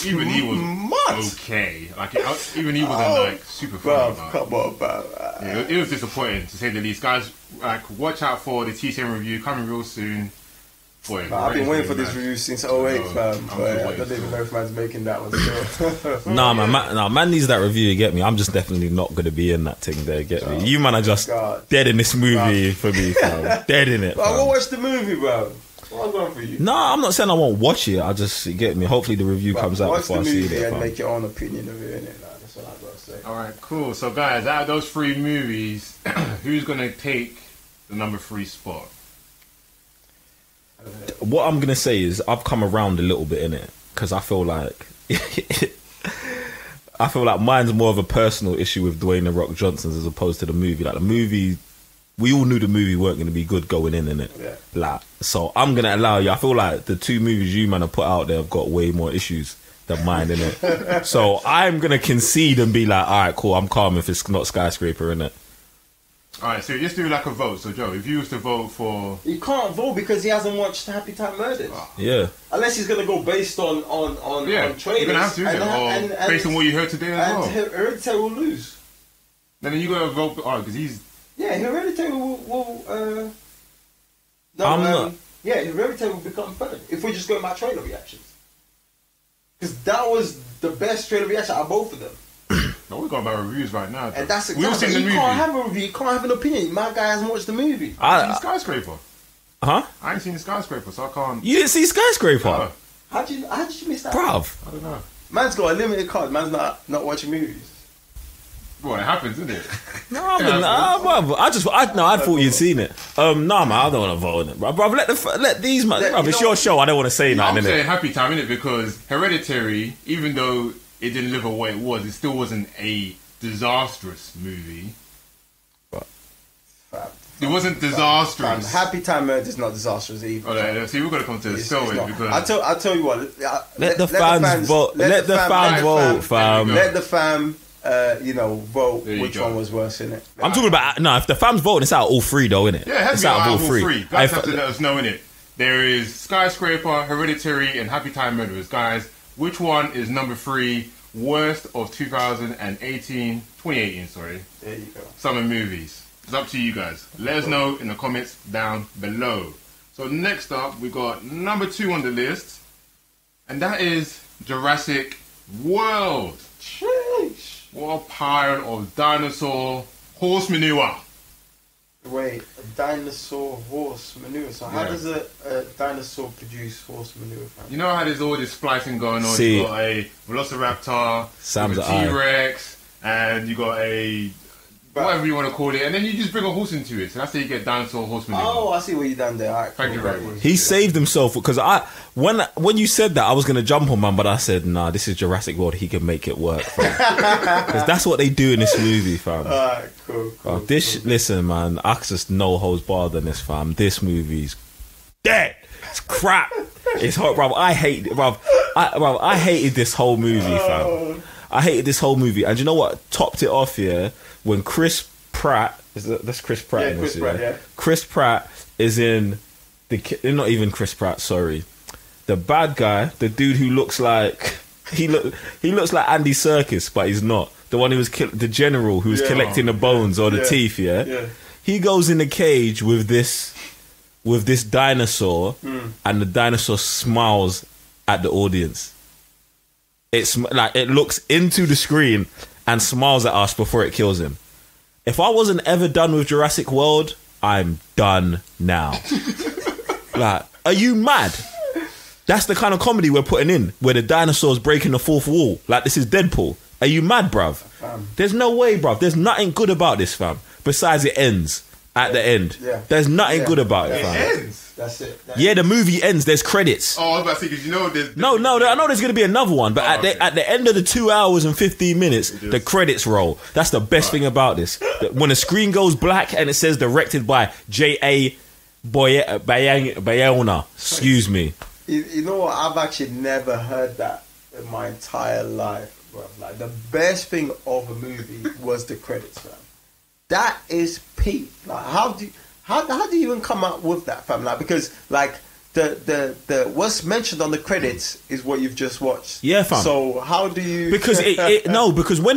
Even he was okay. Like, even he wasn't like super funny. Come on, bruv. Yeah, it was disappointing to say the least. Guys, like, watch out for the TCM review coming real soon. Boy, I've been waiting for this review since 08, fam. But I don't even know if man's making that one still. man needs that review, you get me? I'm just definitely not going to be in that thing there, get me? You man are just dead in this movie for me, fam. Dead in it, fam. I won't watch the movie, bro. What am I going for you? No, I'm not saying I won't watch it. I just, you get me? Hopefully the review comes out before I see it. Watch the movie and make your own opinion of it, innit? That's what I've got to say. Alright, cool. So, guys, out of those 3 movies, who's going to take the number 3 spot? What I'm gonna say is I've come around a little bit in it because I feel like mine's more of a personal issue with Dwayne The Rock Johnson as opposed to the movie. Like, the movie, we all knew the movie weren't going to be good going in it. Yeah. Like, so I'm gonna allow you. I feel like the 2 movies you man have put out there have got way more issues than mine in it. So I'm gonna concede and be like, all right, cool. I'm calm if it's not Skyscraper in it. Alright, so just do like a vote. So, Joe, if you was to vote for... He can't vote because he hasn't watched Happy Time Murders. Yeah. Unless he's going to go based on trailers. You're going to have to, or based on what you heard today as well. And Hereditary will lose. Then you got to vote... because he's... Yeah, Hereditary will Hereditary will become third. If we're just going by trailer reactions. Because that was the best trailer reaction out of both of them. No, we're going about reviews right now. And that's exactly. We've seen the movie. You can't have a review. You can't have an opinion. My guy hasn't watched the movie. I ain't seen Skyscraper. Huh? I ain't seen the Skyscraper, so I can't... You didn't see Skyscraper? No. How did you miss that? Bruv. I don't know. Man's got a limited card. Man's not watching movies. Well, it happens, isn't it? No, bruv. I thought you'd seen it. Nah, man, I don't want to vote on it, bruv. Let these man. Bruv, it's your show. I don't want to say nothing. I'm saying Happy Time, innit? Because Hereditary, even though it didn't live up what it was, it still wasn't a disastrous movie. It wasn't disastrous. Happy Time Murders is not disastrous either. Okay, see, we're gonna come to the story because I tell you what. Let the fans vote. Let the fans vote, fam. Let the fam, vote which one was worse, innit? I'm talking about if the fans vote, it's out of all 3 though, innit? Yeah, it has it's to be out of all 3. Guys have to let us know, innit? There is Skyscraper, Hereditary, and Happy Time Murders. Guys, which one is number 3? Worst of 2018, sorry. There you go. Summer movies. It's up to you guys. Let us know in the comments down below. So next up, we got number 2 on the list, and that is Jurassic World. Sheesh. What a pile of dinosaur horse manure. Wait, a dinosaur horse manure. So how does a dinosaur produce horse manure? You know how there's all this splicing going on? See, you got a Velociraptor, a T-Rex, and you got a whatever you want to call it, and then you just bring a horse into it. So that's how you get dinosaur horse manure. Oh, I see what you done there. All right, Thank you very much. He saved himself because when you said that I was gonna jump on man, but I said nah, this is Jurassic World. He can make it work, because that's what they do in this movie, fam. Alright, cool. Listen, man, I just no holds barred on this, fam. This movie's dead. It's crap. It's hot, bro. I hate it, bro. I hated this whole movie, fam. I hated this whole movie, and you know what topped it off? Yeah, when Chris Pratt that's Chris Pratt. Yeah, Chris Pratt. Yeah. Chris Pratt is in not even Chris Pratt. Sorry, the bad guy, the dude who looks like he looks like Andy Serkis, but he's not. The one who was the general who was collecting the bones or the teeth. Yeah. He goes in the cage with this dinosaur, and the dinosaur smiles at the audience. It's like it looks into the screen and smiles at us before it kills him. If I wasn't ever done with Jurassic World, I'm done now. Like, are you mad? That's the kind of comedy we're putting in, where the dinosaur's breaking the fourth wall. Like, this is Deadpool. Are you mad, bruv? There's no way, bruv. There's nothing good about this, fam. Besides it ends at the end. Yeah. There's nothing good about it, fam. It ends. That's it. Yeah, the movie ends. There's credits. Oh, I was about to say, because you know there's... No, I know there's going to be another one, but at the end of the 2 hours and 15 minutes, the credits roll. That's the best thing about this. When the screen goes black and it says directed by J.A. Bayona. Excuse me. You know what? I've actually never heard that in my entire life, bro. Like, the best thing of a movie was the credits, fam. That is peak. Like, how do you even come up with that, fam? Like, because like the what's mentioned on the credits is what you've just watched. Yeah, fam. So how do you? Because because let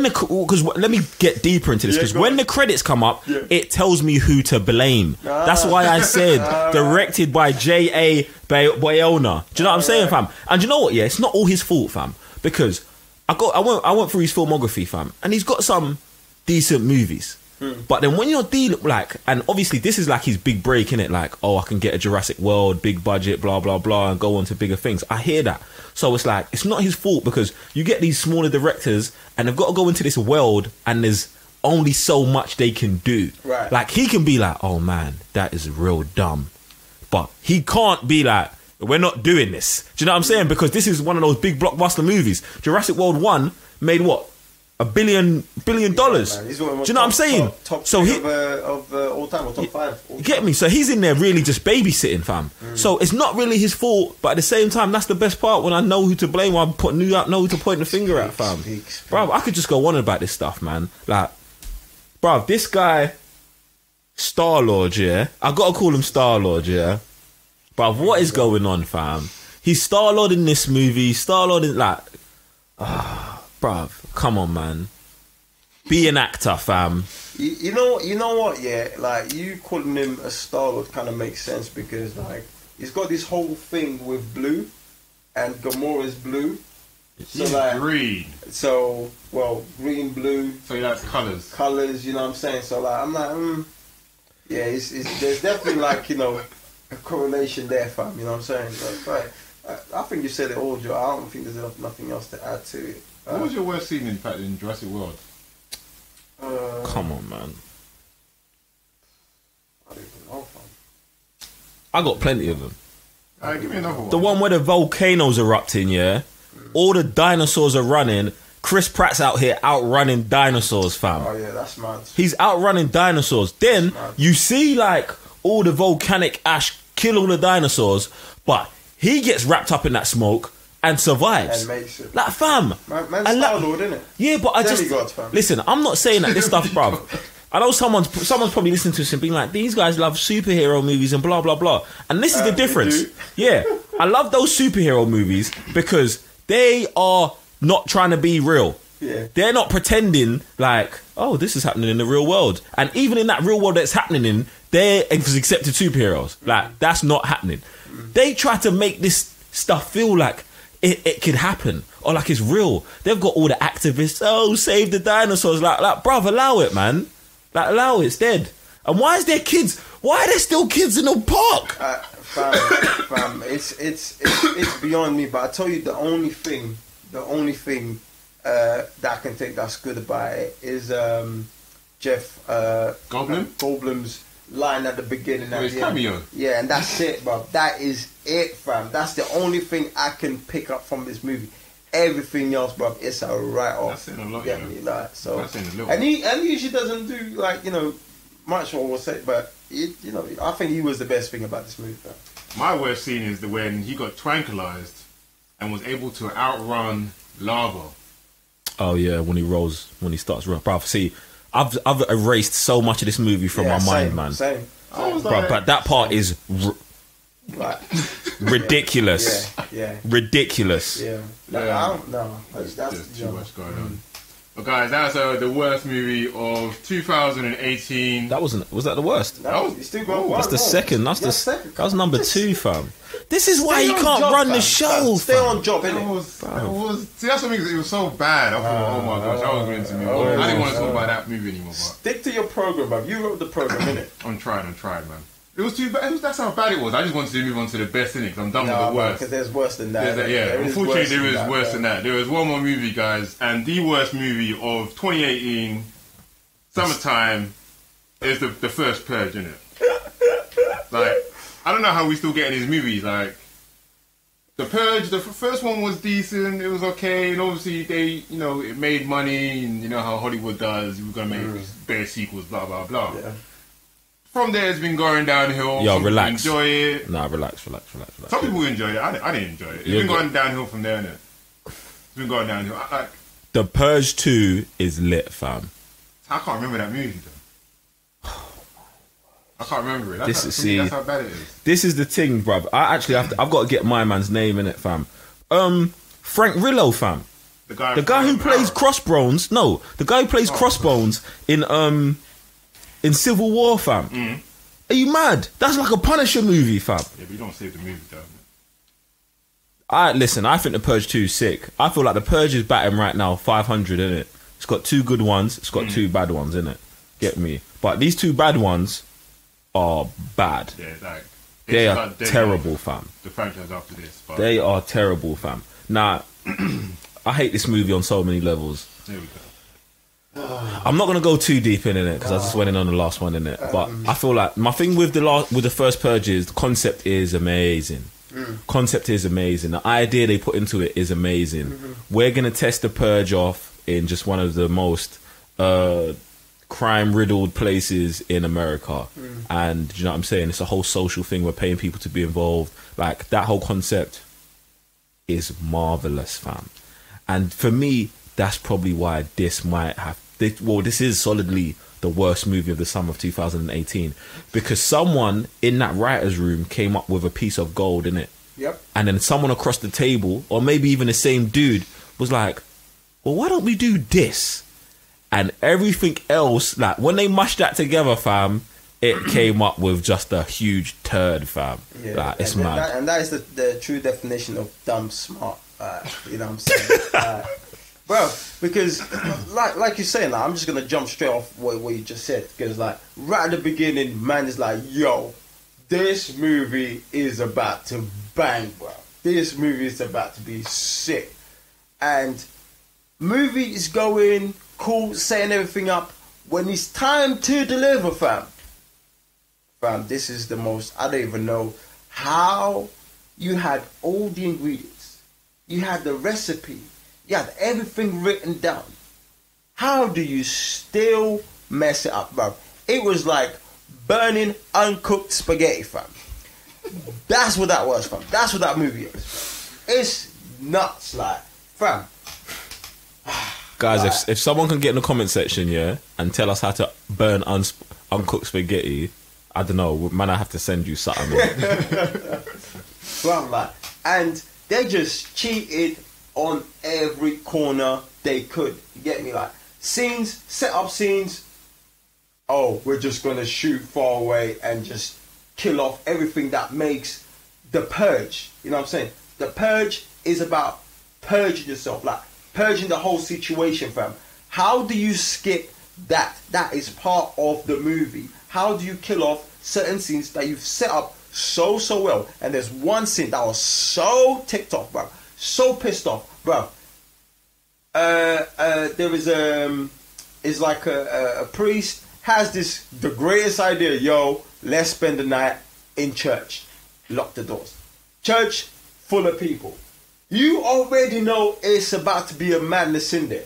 me get deeper into this. Because when the credits come up, it tells me who to blame. That's why I said directed by J.A. Bayona. Do you know what I'm saying, fam? And you know what? Yeah, it's not all his fault, fam. Because I went through his filmography, fam, and he's got some decent movies. But then when you're dealing, like, and obviously this is like his big break, innit? Like, oh, I can get a Jurassic World, big budget, blah, blah, blah, and go on to bigger things. I hear that. So it's like, it's not his fault, because you get these smaller directors and they've got to go into this world and there's only so much they can do. Right. Like, he can be like, oh man, that is real dumb. But he can't be like, we're not doing this. Do you know what I'm saying? Because this is one of those big blockbuster movies. Jurassic World 1 made what? $1 billion. Do you know what I'm saying? Top so he of all time, or top 5. You get me? So he's in there really just babysitting, fam. So it's not really his fault, but at the same time, that's the best part, when I know who to blame, I know who to point the finger at, fam. Bruv, I could just go on about this stuff, man. Like, bruv, this guy, Star-Lord, yeah? I gotta call him Star-Lord, yeah? Bruv, what is going on, fam? He's Star-Lord in this movie. Star-Lord in, like... bruv, come on, man. Be an actor, fam. You know what, yeah? Like, you calling him a Star-Lord kind of makes sense, because, like, he's got this whole thing with blue, and Gamora's blue. So, like, green. So, well, green, blue. So he likes colours. Colours, you know what I'm saying? So, like, I'm like, yeah, there's definitely, like, you know, a correlation there, fam. You know what I'm saying? But I think you said it all, Joe. I don't think there's nothing else to add to it. What was your worst scene, in fact, in Jurassic World? Come on, man. I don't even know, fam. I got plenty of them. Give me another one. The one where the volcano's erupting, yeah? All the dinosaurs are running. Chris Pratt's out here outrunning dinosaurs, fam. Oh, yeah, that's mad. He's outrunning dinosaurs. Then you see, like, all the volcanic ash kill all the dinosaurs, but he gets wrapped up in that smoke and survives. And makes it. Like, fam. Man's Star-Lord, innit? Yeah, but I just... Demigods, fam. Listen, I'm not saying that this stuff, bruv. I know someone's probably listening to this and being like, these guys love superhero movies and blah, blah, blah. And this is the difference. Yeah. I love those superhero movies because they are not trying to be real. Yeah. They're not pretending like, oh, this is happening in the real world. And even in that real world that's happening in, they're accepted superheroes. Like, that's not happening. They try to make this stuff feel like it could happen, or like it's real. They've got all the activists, oh, save the dinosaurs. Like, bruv, allow it, man. Like, allow it, it's dead. And why is there kids? Why are there still kids in the park? Fam, it's beyond me. But I tell you, the only thing that I can take that's good about it is Jeff Goldblum's line at the beginning. His cameo. Yeah, and that's it, bro. That is it, fam. That's the only thing I can pick up from this movie. Everything else, bro, it's a write-off. That's in a lot, yeah. Like, so, that's in a little. And he usually doesn't do, like, you know, much more, we'll say, but you know, I think he was the best thing about this movie, fam. My worst scene is when he got tranquilized and was able to outrun lava. Oh yeah, when he starts running. Bro, see, I've erased so much of this movie from my mind, man. Same. Bro, but that part is ridiculous. Yeah. Ridiculous. Yeah. I don't know. That's too much going on. But guys, that's the worst movie of 2018. Was that the worst? That's the second. That was number 2, fam. This is why you can't run the show. Stay on job, innit? See, that's what makes it was so bad. I thought, oh my gosh, I was going to me. I didn't want to talk about that movie anymore. But stick to your program, bruv. You wrote the program, innit? I'm trying, man. It was too bad. That's how bad it was. I just wanted to move on to the best in it because I'm done with the worst. Because there's worse than that. Unfortunately, there is worse than that. There was one more movie, guys, and the worst movie of 2018 summertime is the first Purge, innit? Like, I don't know how we still getting these movies. Like, the Purge, the first one was decent. It was okay, and obviously it made money, and you know how Hollywood does. We're gonna make better sequels, blah blah blah. Yeah. From there, it's been going downhill. Yo, Some relax. People enjoy it. Nah, relax. Some people enjoy it. I didn't enjoy it. It's been going downhill from there, innit? It's been going downhill. The Purge 2 is lit, fam. I can't remember that movie, though. I can't remember it. That's how bad it is. This is the thing, bruv. I've got to get my man's name in it, fam. Frank Rillo, fam. The guy who plays Crossbones. No, the guy who plays Crossbones in Civil War, fam. Mm. Are you mad? That's like a Punisher movie, fam. Yeah, but you don't save the movie, though. Listen, I think the Purge 2 is sick. I feel like the Purge is batting right now 500, innit? It's got 2 good ones. It's got 2 bad ones, innit? Get me? But these 2 bad ones are bad. Yeah, they are terrible, fam. The franchise after this. But they are terrible, fam. Now, I hate this movie on so many levels. There we go. I'm not gonna go too deep in it because I just went in on the last one in it. But I feel like my thing with the first Purge is the concept is amazing. Concept is amazing. The idea they put into it is amazing. We're gonna test the Purge off in just one of the most crime-riddled places in America, and you know what I'm saying? It's a whole social thing. We're paying people to be involved. Like, that whole concept is marvelous, fam. And for me, that's probably why this might have. This is solidly the worst movie of the summer of 2018, because someone in that writer's room came up with a piece of gold in it. Yep. And then someone across the table, or maybe even the same dude, was like, well, why don't we do this? And everything else, like, when they mashed that together, fam, it came up with just a huge turd, fam. Yeah, like, it's mad. And that is the true definition of dumb smart. You know what I'm saying? Bro, because like you're saying, like, I'm just gonna jump straight off what you just said, because like right at the beginning, man is like, yo, this movie is about to bang, bro. This movie is about to be sick. And movie is going cool, setting everything up. When it's time to deliver, fam, this is the most, I don't even know how you had all the ingredients. You had the recipe. You had everything written down. How do you still mess it up, bro? It was like burning uncooked spaghetti, fam. That's what that was, fam. That's what that movie is, fam. It's nuts, like, fam. Guys, like, if someone can get in the comment section, yeah, and tell us how to burn uncooked spaghetti, I don't know, man, I have to send you something. Fam, like, and they just cheated on every corner they could. You get me? Like, scenes, set up scenes. Oh, we're just gonna shoot far away and just kill off everything that makes the Purge. You know what I'm saying? The Purge is about purging yourself, like purging the whole situation, fam. How do you skip that? That is part of the movie. How do you kill off certain scenes that you've set up so well? And there's one scene that was so ticked off, bro. So pissed off, bro. There is is like a priest has the greatest idea. Yo, let's spend the night in church. Lock the doors. Church full of people. You already know it's about to be a madness in there.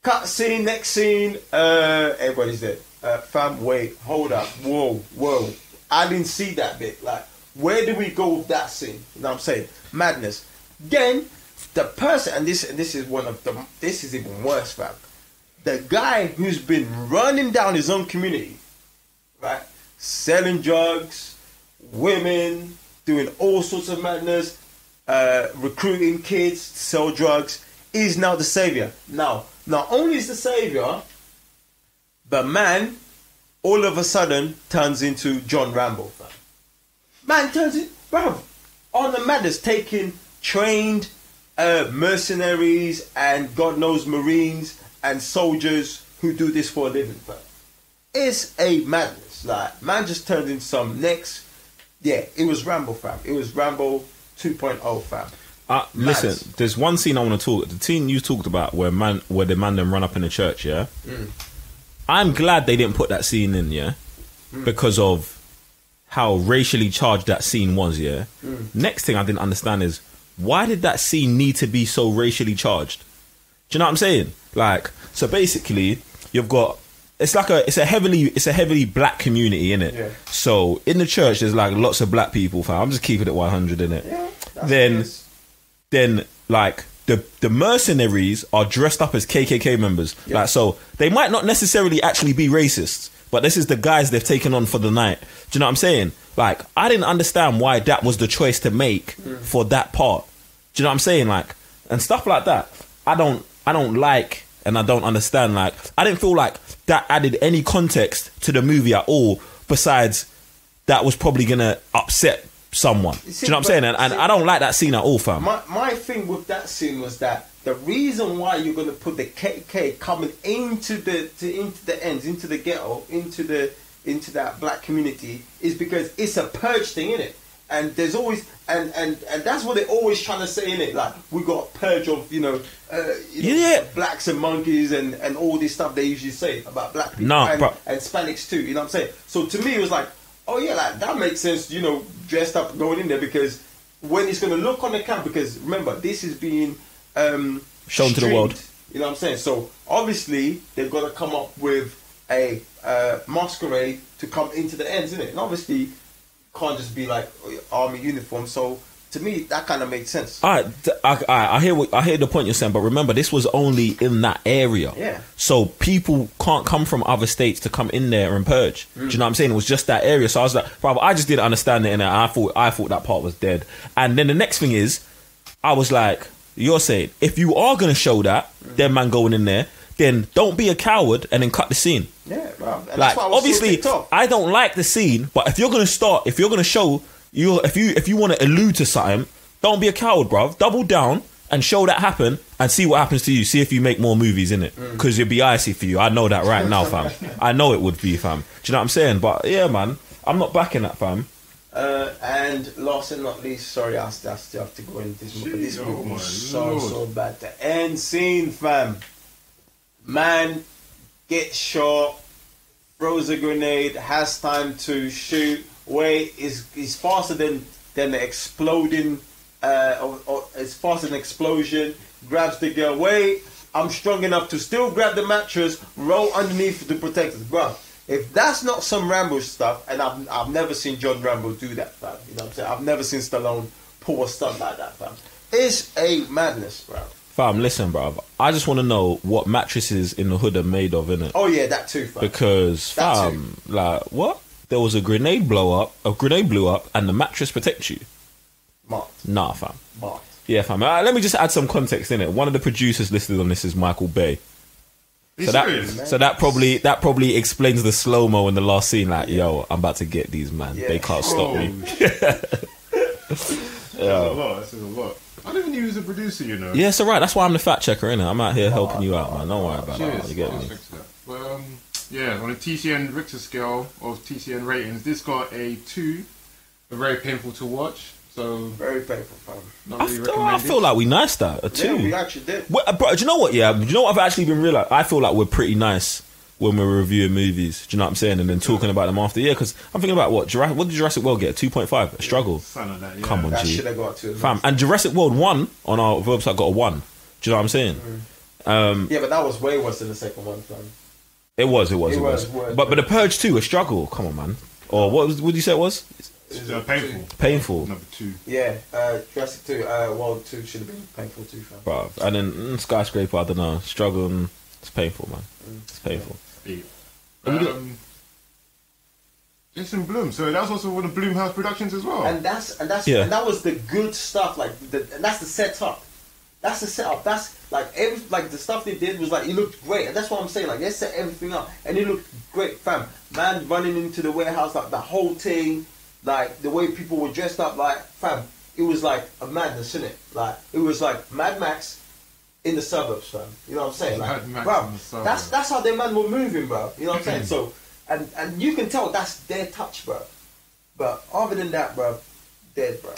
Cut scene, next scene. Everybody's dead. Fam, wait, hold up. Whoa. I didn't see that bit. Like, where do we go with that scene? You know what I'm saying? Madness. Then the person, and this is one of the, this is even worse, fam. The guy who's been running down his own community, right? Selling drugs, women, doing all sorts of madness, recruiting kids to sell drugs, is now the savior. Now, not only is the savior, the man all of a sudden turns into John Rambo, fam. Man turns it, bro, on the madness, taking trained mercenaries and God knows Marines and soldiers who do this for a living, fam. It's a madness. Like, man just turned into some next. Yeah, it was Rambo, fam. It was Rambo 2.0, fam. Listen, there's one scene I want to talk. The scene you talked about where the man them run up in the church. Yeah, I'm glad they didn't put that scene in. Yeah, because of how racially charged that scene was. Yeah. Next thing I didn't understand is why did that scene need to be so racially charged? Do you know what I'm saying? Like, so basically, you've got it's a heavily black community, innit? Yeah. So in the church, there's like lots of black people. Fam. I'm just keeping it 100 in it. Yeah. Then like the mercenaries are dressed up as KKK members. Yeah. Like, so they might not necessarily actually be racists, but this is the guys they've taken on for the night. Do you know what I'm saying? Like, I didn't understand why that was the choice to make for that part. Do you know what I'm saying? Like, and stuff like that. I don't like, and I don't understand. Like, I didn't feel like that added any context to the movie at all. Besides, that was probably gonna upset someone. Do you know what I'm saying? And I don't like that scene at all, fam. My thing with that scene was that the reason why you're gonna put the KK coming into the ends, into the ghetto, into that black community is because it's a purge thing, innit? And there's always and that's what they're always trying to say, innit? Like, we got purge of blacks and monkeys and all this stuff they usually say about black people and Hispanics too. You know what I'm saying? So to me, it was like, oh yeah, like that makes sense. You know, dressed up going in there because when it's going to look on the camera, because remember this is being shown to the world. You know what I'm saying? So obviously they've got to come up with a masquerade to come into the ends, innit? And obviously can't just be like army uniform. So to me, that kind of makes sense. I hear the point you're saying, but remember, this was only in that area. Yeah. So people can't come from other states to come in there and purge. Do you know what I'm saying? It was just that area. So I was like, brother, I just didn't understand it, and I thought that part was dead. And then the next thing is, I was like, you're saying if you are gonna show that, them man going in there, then don't be a coward and then cut the scene. Yeah, bro. And like, obviously, I don't like the scene, but if you're gonna show, if you want to allude to something, don't be a coward, bruv. Double down and show that happen and see what happens to you. See if you make more movies, innit? Because it'd be icy for you. I know that right now, fam. I know it would be, fam. Do you know what I'm saying? But yeah, man, I'm not backing that, fam. And last and not least, sorry, I still have to go into this movie. But this movie was so bad. The end scene, fam. Man gets shot, throws a grenade, has time to shoot. Is faster than the exploding, or is faster than explosion. Grabs the girl. Wait, I'm strong enough to still grab the mattress, roll underneath the protectors, bro. If that's not some Rambo stuff, and I've never seen John Rambo do that, fam. You know what I'm saying? I've never seen Stallone pull a stunt like that, fam. It's a madness, bro. Fam, listen, bro. I just want to know what mattresses in the hood are made of, innit? Oh yeah, that too, fam. Because, fam, like, what? There was a grenade blew up, and the mattress protects you. Marked. Nah, fam. Marked. Yeah, fam. Let me just add some context in it. One of the producers listed on this is Michael Bay. So that probably explains the slow mo in the last scene. Like, yo, I'm about to get these, man. Yeah. They can't stop me. That's a lot. I didn't even know he was a producer, you know. Yeah, it's alright. That's why I'm the fact checker, innit? I'm out here helping you out, man. Don't worry about that. You get me? Well, yeah, on a TCN Richter scale of TCN ratings, this got a 2. Very painful to watch. So very painful, fam. Not really I feel like we nice that a 2. Yeah, we actually did. Bro, do you know what? Yeah, do you know what I've actually been realizing? I feel like we're pretty nice when we're reviewing movies. Do you know what I'm saying? And then talking about them after. Yeah, because I'm thinking about what did Jurassic World get? 2.5. A struggle. Something like that. Yeah. Come on, that G. should have got 2. Fam, and Jurassic World 1 on our website got a 1. Do you know what I'm saying? Yeah, but that was way worse than the second one, fam. It was. But the Purge 2, a struggle. Come on, man. Or what did you say it was? Painful. Painful. Number 2. Yeah, Jurassic 2, World 2 should have been painful too, fam. Bruv. And then Skyscraper, I don't know. Struggle, it's painful, man. It's painful. Yeah. Jason Blum. So that was also one of Blumhouse Productions as well. And that was the good stuff. Like, and that's the setup. That's the setup. That's like the stuff they did was like, it looked great, and that's what I'm saying. Like, they set everything up, and it looked great, fam. Man running into the warehouse, like the whole thing, like the way people were dressed up, like, fam. It was like a madness, innit? Like, it was like Mad Max in the suburbs, fam. You know what I'm saying? Like, bro, that's how their man were moving, bro. You know what I'm saying? So, and you can tell that's their touch, bro. But other than that, bro, dead, bro.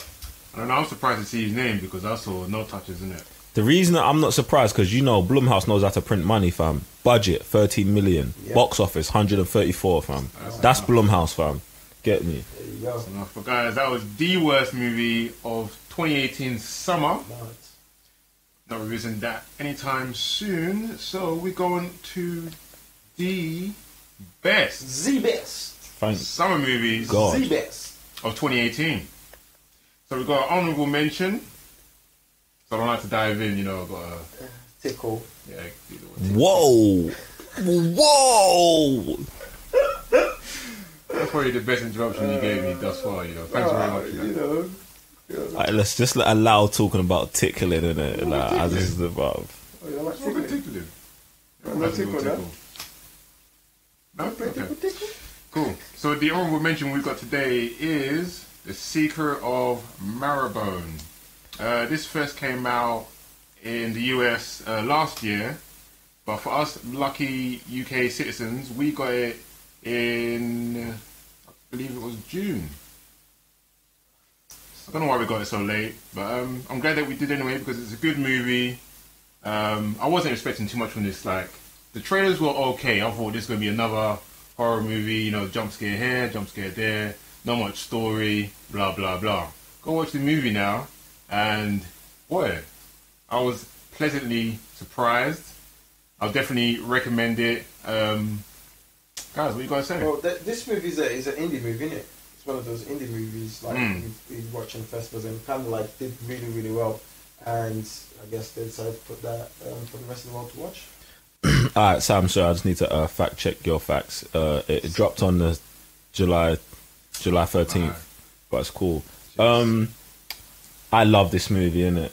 And I'm surprised to see his name because I saw no touches in it. The reason that I'm not surprised because Blumhouse knows how to print money, fam. Budget 13 million, box office 134, fam. That's Blumhouse, fam. Get me? There you go. So, for guys, that was the worst movie of 2018 summer. Not revising that anytime soon. So we're going to the best. The best. Thanks. Summer movies The best of 2018. So we've got an honourable mention. So I don't have to dive in, I've got a tickle. Yeah. Whoa. Whoa. That's probably the best interruption you gave me thus far, Thanks very much. Right, let's just allow talking about tickling in it, like, as this is above. Oh, you don't like tickling? No? Okay. Cool. So the honourable mention we've got today is The Secret of Marrowbone. This first came out in the US last year, but for us lucky UK citizens, we got it in, I believe it was June. I don't know why we got it so late, but I'm glad that we did anyway because it's a good movie. I wasn't expecting too much from this. Like, the trailers were okay. I thought this was going to be another horror movie, jump scare here, jump scare there, not much story, blah, blah, blah. Go watch the movie now, and boy, I was pleasantly surprised. I'll definitely recommend it. Guys, what you guys say? Well, this movie is an indie movie, isn't it? It's one of those indie movies like we watch in festivals and kind of like did really, really well. And I guess they decided to put that for the rest of the world to watch. Alright, Sam, sorry, I just need to fact check your facts. It dropped on the July 13th, but it's cool. I love this movie, innit?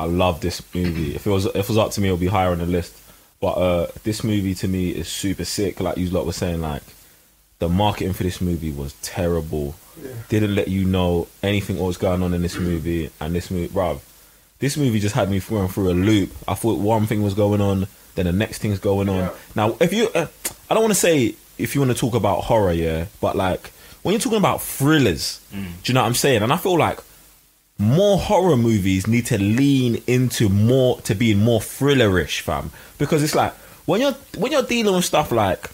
I love this movie. If it was up to me, it would be higher on the list. But this movie to me is super sick. Like you lot were saying, like, the marketing for this movie was terrible. Yeah. Didn't let you know anything what was going on in this movie. And this movie, bruv, this movie just had me going through a loop. I thought one thing was going on, then the next thing's going on. Yeah. Now, if you, I don't want to say if you want to talk about horror, yeah, but like when you're talking about thrillers, do you know what I'm saying? And I feel like more horror movies need to lean into more to being more thrillerish, fam. Because it's like when you're dealing with stuff like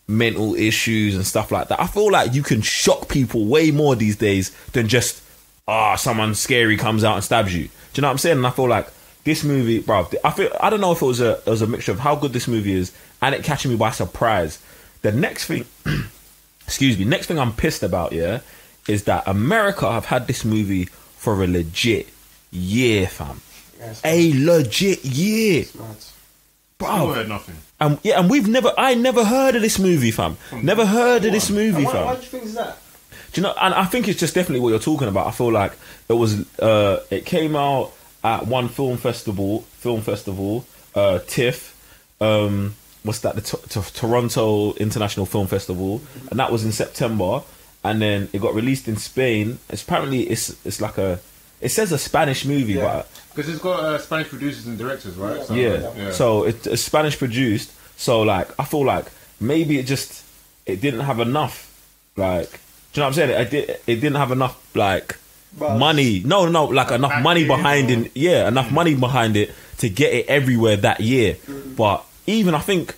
mental issues and stuff like that, I feel like you can shock people way more these days than just someone scary comes out and stabs you. Do you know what I'm saying? And I feel like this movie, bro, I don't know if it was a mixture of how good this movie is and it catching me by surprise. The next thing, next thing I'm pissed about, yeah, is that America have had this movie for a legit year, fam. Yeah, a legit year. Bro. I heard nothing. And I never heard of this movie, fam. Never heard of this movie, fam. Why do you think is that? Do you know? And I think it's just definitely what you're talking about. I feel like it came out at one film festival, TIFF. What's that? The Toronto International Film Festival, and that was in September. And then it got released in Spain. Apparently, it's like it says a Spanish movie, but because it's got Spanish producers and directors, right? So, yeah. So it's Spanish produced. So like, I feel like maybe it didn't have enough. Like, do you know what I'm saying? It didn't have enough like money. No, like enough money behind it. Yeah, enough money behind it to get it everywhere that year. But even I think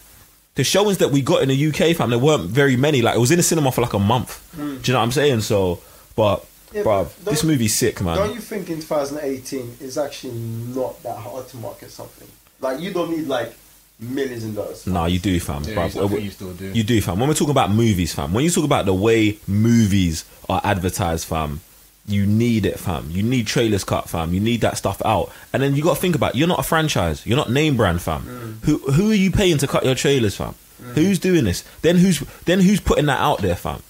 the showings that we got in the UK, fam, there weren't very many. Like, it was in the cinema for like a month. Do you know what I'm saying? So, but bruv, this movie's sick, man. Don't you think in 2018 it's actually not that hard to market something? Like, you don't need like millions of dollars. Nah, you do, fam. Yeah, bruv. You still do. You do, fam. When we're talking about movies, fam, when you talk about the way movies are advertised, fam, you need it, fam. You need trailers cut, fam. You need that stuff out. And then you got to think about, you're not a franchise. You're not name brand, fam. Who are you paying to cut your trailers, fam? Who's doing this? Then who's putting that out there, fam?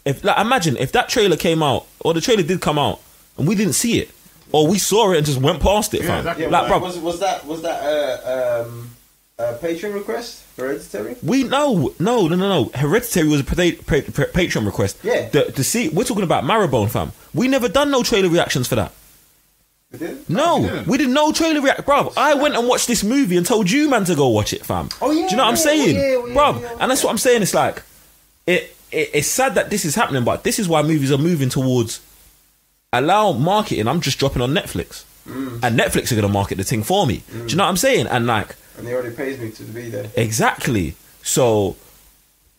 If, like, imagine if that trailer came out, or the trailer did come out, and we didn't see it, or we saw it and just went past it, fam. Exactly. Like, bro, was that a Patreon request? Hereditary? No. Hereditary was a Patreon request. Yeah. We're talking about Marrowbone, fam. We never done no trailer reactions for that. We didn't? No, we did no trailer react, bruv. I went and watched this movie and told you, man, to go watch it, fam. Oh yeah. Do you know what I'm saying, bruv? And that's what I'm saying. It's like, it's sad that this is happening, but this is why movies are moving towards allow marketing. I'm just dropping on Netflix, and Netflix are gonna market the thing for me. Do you know what I'm saying? And like, and they already pays me to be there. Exactly. So,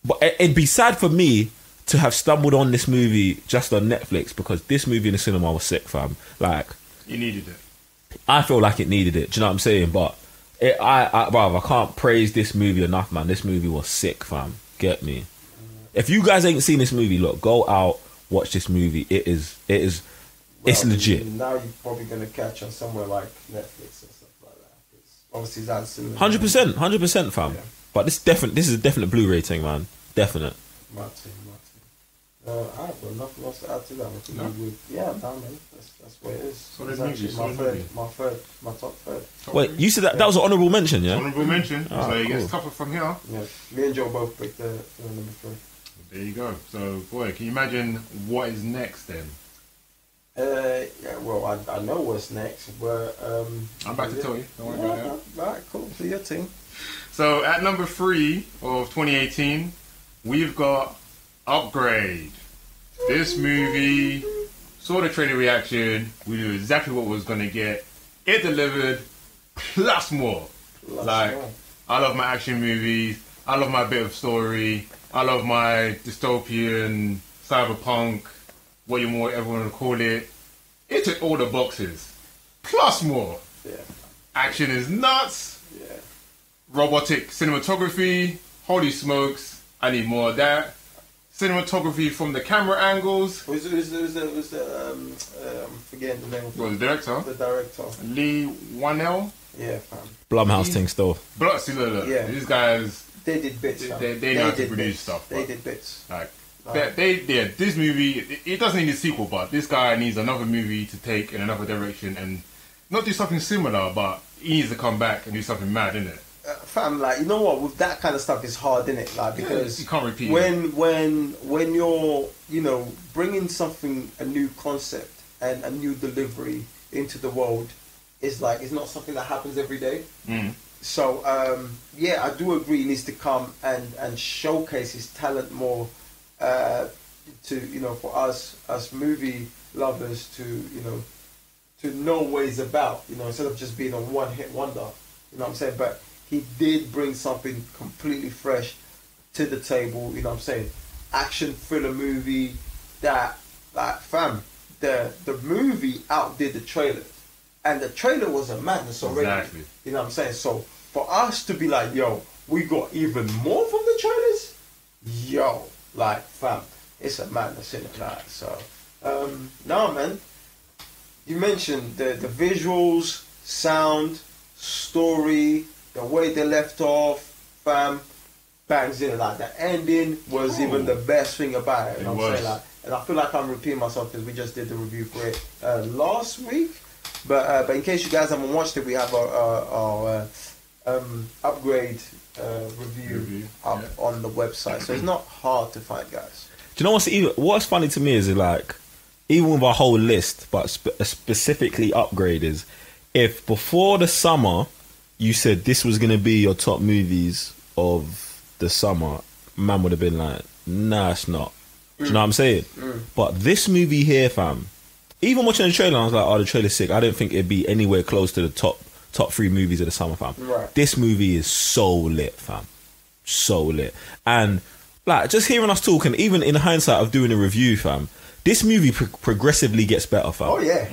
but it'd be sad for me to have stumbled on this movie just on Netflix, because this movie in the cinema was sick, fam. Like, you needed it. I feel like it needed it. Do you know what I'm saying? But I can't praise this movie enough, man. This movie was sick, fam. Get me? If you guys ain't seen this movie, look, go out, watch this movie. It's legit. Now you're probably gonna catch on somewhere like Netflix and stuff like that. It's obviously that's similar. 100%, fam. Yeah. But this is a definite Blu-ray thing, man. Definite. My team. I've got nothing else to add to that. Yeah, man. That's what it is. So it's actually my top third. Wait, you said that was an honourable mention, yeah? Honourable mention. So it gets tougher from here. Yeah, me and Joe both picked the number 3. There you go. So, boy, can you imagine what is next then? Yeah, well, I know what's next, but I'm about to tell you. Don't worry about that. Alright, cool. Do your thing. So, at number 3 of 2018, we've got Upgrade. This movie, saw the trailer reaction, we knew exactly what we was going to get. It delivered, plus more. I love my action movies, I love my bit of story, I love my dystopian, cyberpunk, what you want everyone to call it. It took all the boxes, plus more. Yeah. Action is nuts. Yeah. Robotic cinematography, holy smokes, I need more of that. Cinematography from the camera angles. Who's the I'm forgetting the name of the director? The director. Lee Wanell. Yeah, fam. Blumhouse thing still. Yeah. These guys, they did bits. They know how to produce stuff. They did bits. Like this movie, it doesn't need a sequel, but this guy needs another movie to take in another direction and not do something similar, but he needs to come back and do something mad, innit? Fam, like, you know what? With that kind of stuff, it's hard, innit? Like, because you can't repeat when you're, you know, bringing something, a new concept and a new delivery into the world, it's like it's not something that happens every day. So yeah, I do agree. He needs to come and showcase his talent more. To, you know, for us movie lovers to, you know what he's about. You know, instead of just being a one-hit wonder. You know what I'm saying? But he did bring something completely fresh to the table, you know what I'm saying? Action thriller movie that, like, fam, the movie outdid the trailer. And the trailer was a madness already. Exactly. You know what I'm saying? So, for us to be like, yo, we got even more from the trailers? Yo, like, fam, it's a madness in it, like, so. No, man. You mentioned the visuals, sound, story, the way they left off, fam, bangs in. Like, the ending was even the best thing about it. You know what I'm saying? Like, and I feel like I'm repeating myself because we just did the review for it last week. But in case you guys haven't watched it, we have our upgrade review up on the website. So it's not hard to find, guys. Do you know what's funny to me is, like, even with our whole list, but specifically upgrade is, if before the summer you said this was going to be your top movies of the summer, man would have been like, nah, it's not. Do you know what I'm saying? But this movie here, fam, even watching the trailer, I was like, oh, the trailer's sick. I didn't think it'd be anywhere close to the top 3 movies of the summer, fam. Right. This movie is so lit, fam. So lit. And, like, just hearing us talk, and even in hindsight of doing a review, fam, this movie progressively gets better, fam. Oh, yeah.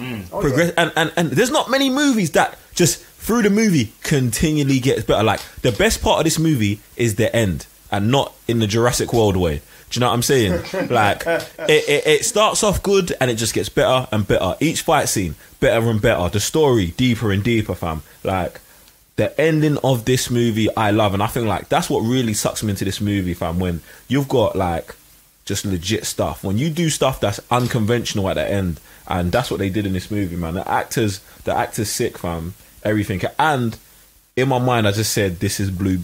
And there's not many movies that just through the movie continually gets better. Like, the best part of this movie is the end, and not in the Jurassic World way. Do you know what I'm saying? Like, it starts off good and it just gets better and better. Each fight scene, better and better. The story, deeper and deeper, fam. Like, the ending of this movie, I love. And I think, like, that's what really sucks me into this movie, fam. When you've got, like, just legit stuff. When you do stuff that's unconventional at the end. And that's what they did in this movie, man. The actors sick, fam. Everything. And in my mind, I just said, this is a Blue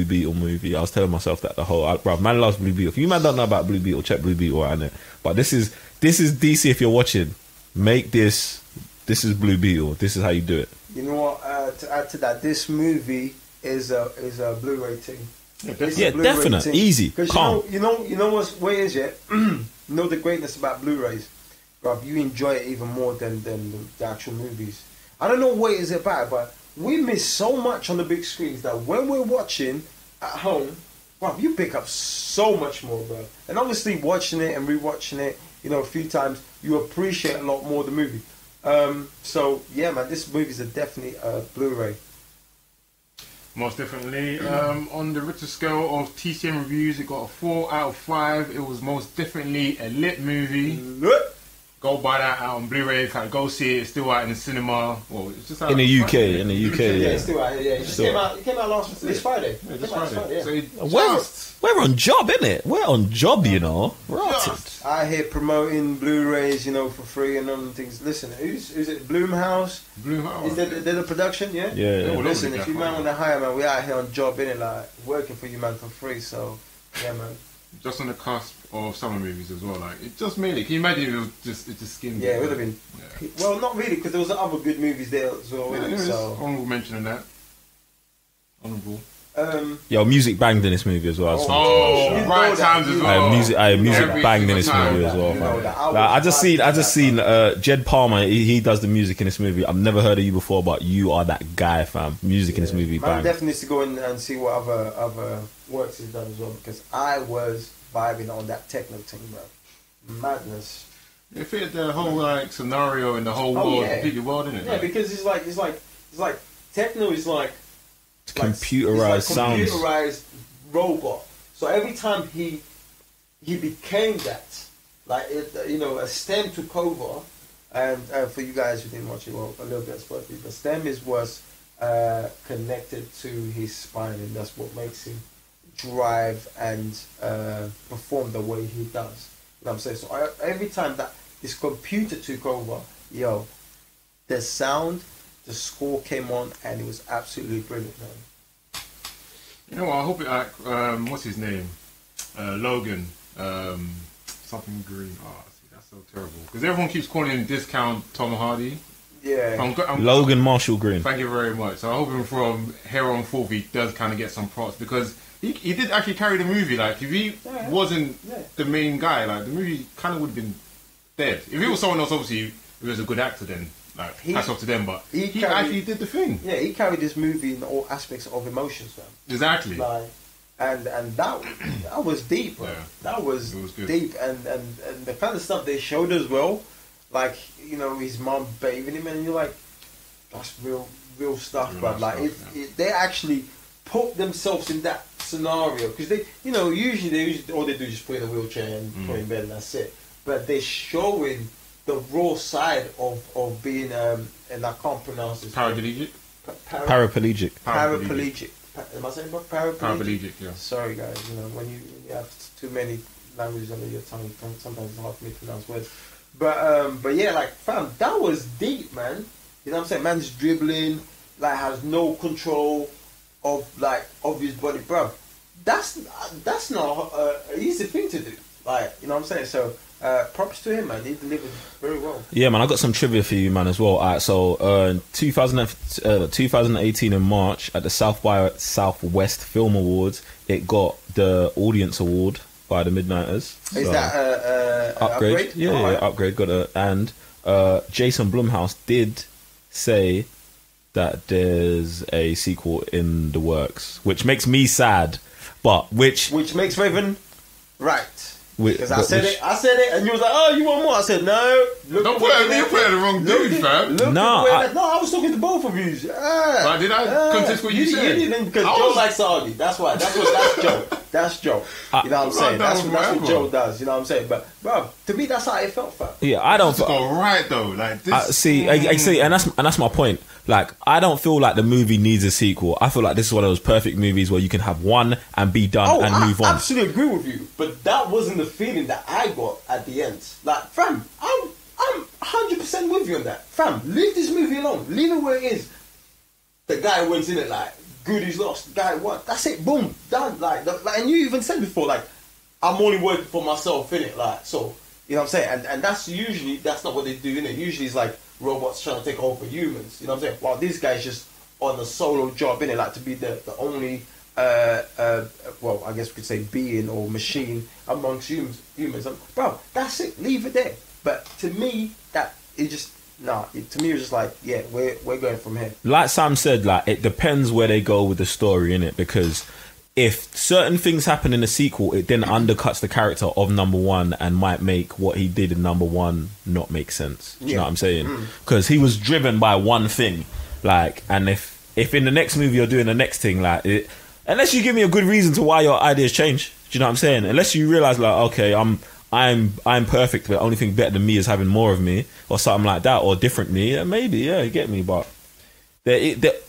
Beetle movie. I was telling myself that the whole... Bro, man loves Blue Beetle. If you man don't know about Blue Beetle, check Blue Beetle out, innit? But this is DC if you're watching. Make this... This is Blue Beetle. This is how you do it. You know what? To add to that, this movie is a Blu-ray thing. Yeah, definite, easy, calm. You know what's where is it? You know the greatness about Blu-rays, bruv. You enjoy it even more than the actual movies. I don't know what it is about, but we miss so much on the big screens that when we're watching at home, bruv, you pick up so much more, bro. And obviously, watching it and rewatching it, a few times, you appreciate a lot more the movie. So yeah, man, this movie's definitely a Blu-ray. Most definitely. On the Richter scale of TCM reviews, it got a 4 out of 5. It was most definitely a lit movie. Go buy that out on Blu-ray. Go see it. It's still out in the cinema. Well, it's just out in the UK. In the UK, yeah, it's still out. Yeah, it came out this Friday. Yeah, this Friday. Yeah. So we're on job, innit? We're on job, Right. I hear promoting Blu-rays, for free and other things. Listen, who's it? Bloomhouse. Is that the production? Yeah. Yeah. Listen, if you man want to hire, man, we out here on job, innit? Like working for you, man, for free. So yeah, man. Just on the cusp of summer movies as well. Like it just made it. Can you imagine it just skimmed? Yeah, it would have been. Yeah. Well, not really, because there was other good movies there as well. Yeah, so honourable mention in that. Honourable. Yo, music banged in this movie as well. Right times as well. Music banged in this movie as well. Like, I just seen Jed Palmer. He does the music in this movie. I've never heard of you before, but you are that guy, fam. Music in this movie, man. Bang. Definitely needs to go in and see what other works he's done as well, because I was vibing on that techno thing, bro. Madness. It fit the whole scenario and the whole world, completely world, innit? Yeah, because it's like techno is like computerized sounds. Computerized robot. So every time he became that, a STEM took over, and for you guys who didn't watch it, well, a little bit spoiled, but STEM was connected to his spine, and that's what makes him drive and perform the way he does. You know what I'm saying? So every time that this computer took over, the sound, the score came on, and it was absolutely brilliant, man. You know what? I hope it. What's his name? Logan. Something Green. Oh, see, that's so terrible. Because everyone keeps calling him Discount Tom Hardy. Yeah. Logan Marshall Green. Thank you very much. So I hope from here on forth he does kind of get some props, because he did actually carry the movie. Like if he wasn't the main guy, like the movie kind of would have been dead. If it was someone else, obviously, he was a good actor then. Like, hats off to them, but he actually did the thing. Yeah, he carried this movie in all aspects of emotions, man. Exactly. Like, and that was deep, bro. Yeah. That was deep, and the kind of stuff they showed as well, like his mom bathing him, and you're like, that's real stuff, bro. Like they actually put themselves in that scenario, because they, usually all they do is just put in a wheelchair and put in bed, and that's it. But they're showing the raw side of being and I can't pronounce this. Paraplegic. Paraplegic. Am I saying paraplegic? Paraplegic, yeah. Sorry, guys. When you have too many languages under your tongue, sometimes it's hard for me to pronounce words. But yeah, like fam, that was deep, man. You know what I'm saying? Man's dribbling, has no control of his body, bro. That's not an easy thing to do. You know what I'm saying? So. Props to him, man. He delivered very well. Yeah, man. I got some trivia for you, man, as well. Alright, so 2018 in March at the South by Southwest Film Awards, it got the Audience Award by the Midnighters. So, is that upgrade? Yeah, upgrade. Got a and Jason Blumhouse did say that there's a sequel in the works, which makes me sad, but which makes Raven right. Because I said it, and you was like, "Oh, you want more?" I said, "No." Don't put it the wrong dude, fam. No, I was talking to both of you. But did I contest what you said? You didn't, because Joe likes Saudi. That's why. That's Joe. That's Joe. You know what I'm saying? That's what Joe does. You know what I'm saying? But bro, to me, that's how it felt, fam. Yeah, I don't. It's all right though. Like this. I see, and that's my point. Like, I don't feel like the movie needs a sequel. I feel like this is one of those perfect movies where you can have one and be done and move on. I absolutely agree with you, but that wasn't the feeling that I got at the end. Like, fam, I'm 100% with you on that. Fam, leave this movie alone. Leave it where it is. The guy wins in it, good is lost. The guy won. That's it. Boom, done. And you even said before, I'm only working for myself, innit? So, you know what I'm saying? And that's not what they do, innit? Usually it's robots trying to take over humans. You know what I'm saying? While this guy's just on a solo job, innit? To be the only well, I guess we could say being or machine amongst humans. Bro, that's it. Leave it there. But to me, that it just to me, it was just like, yeah, we're going from here. Like Sam said, like it depends where they go with the story, innit? Because if certain things happen in the sequel, it then undercuts the character of number one and might make what he did in number one not make sense. Do you know what I'm saying? Because he was driven by one thing, like, and if in the next movie you're doing the next thing, like, unless you give me a good reason to why your ideas change, do you know what I'm saying? Unless you realize, like, okay, I'm perfect, but the only thing better than me is having more of me, or something like that, or different me. Yeah, maybe, yeah, you get me, but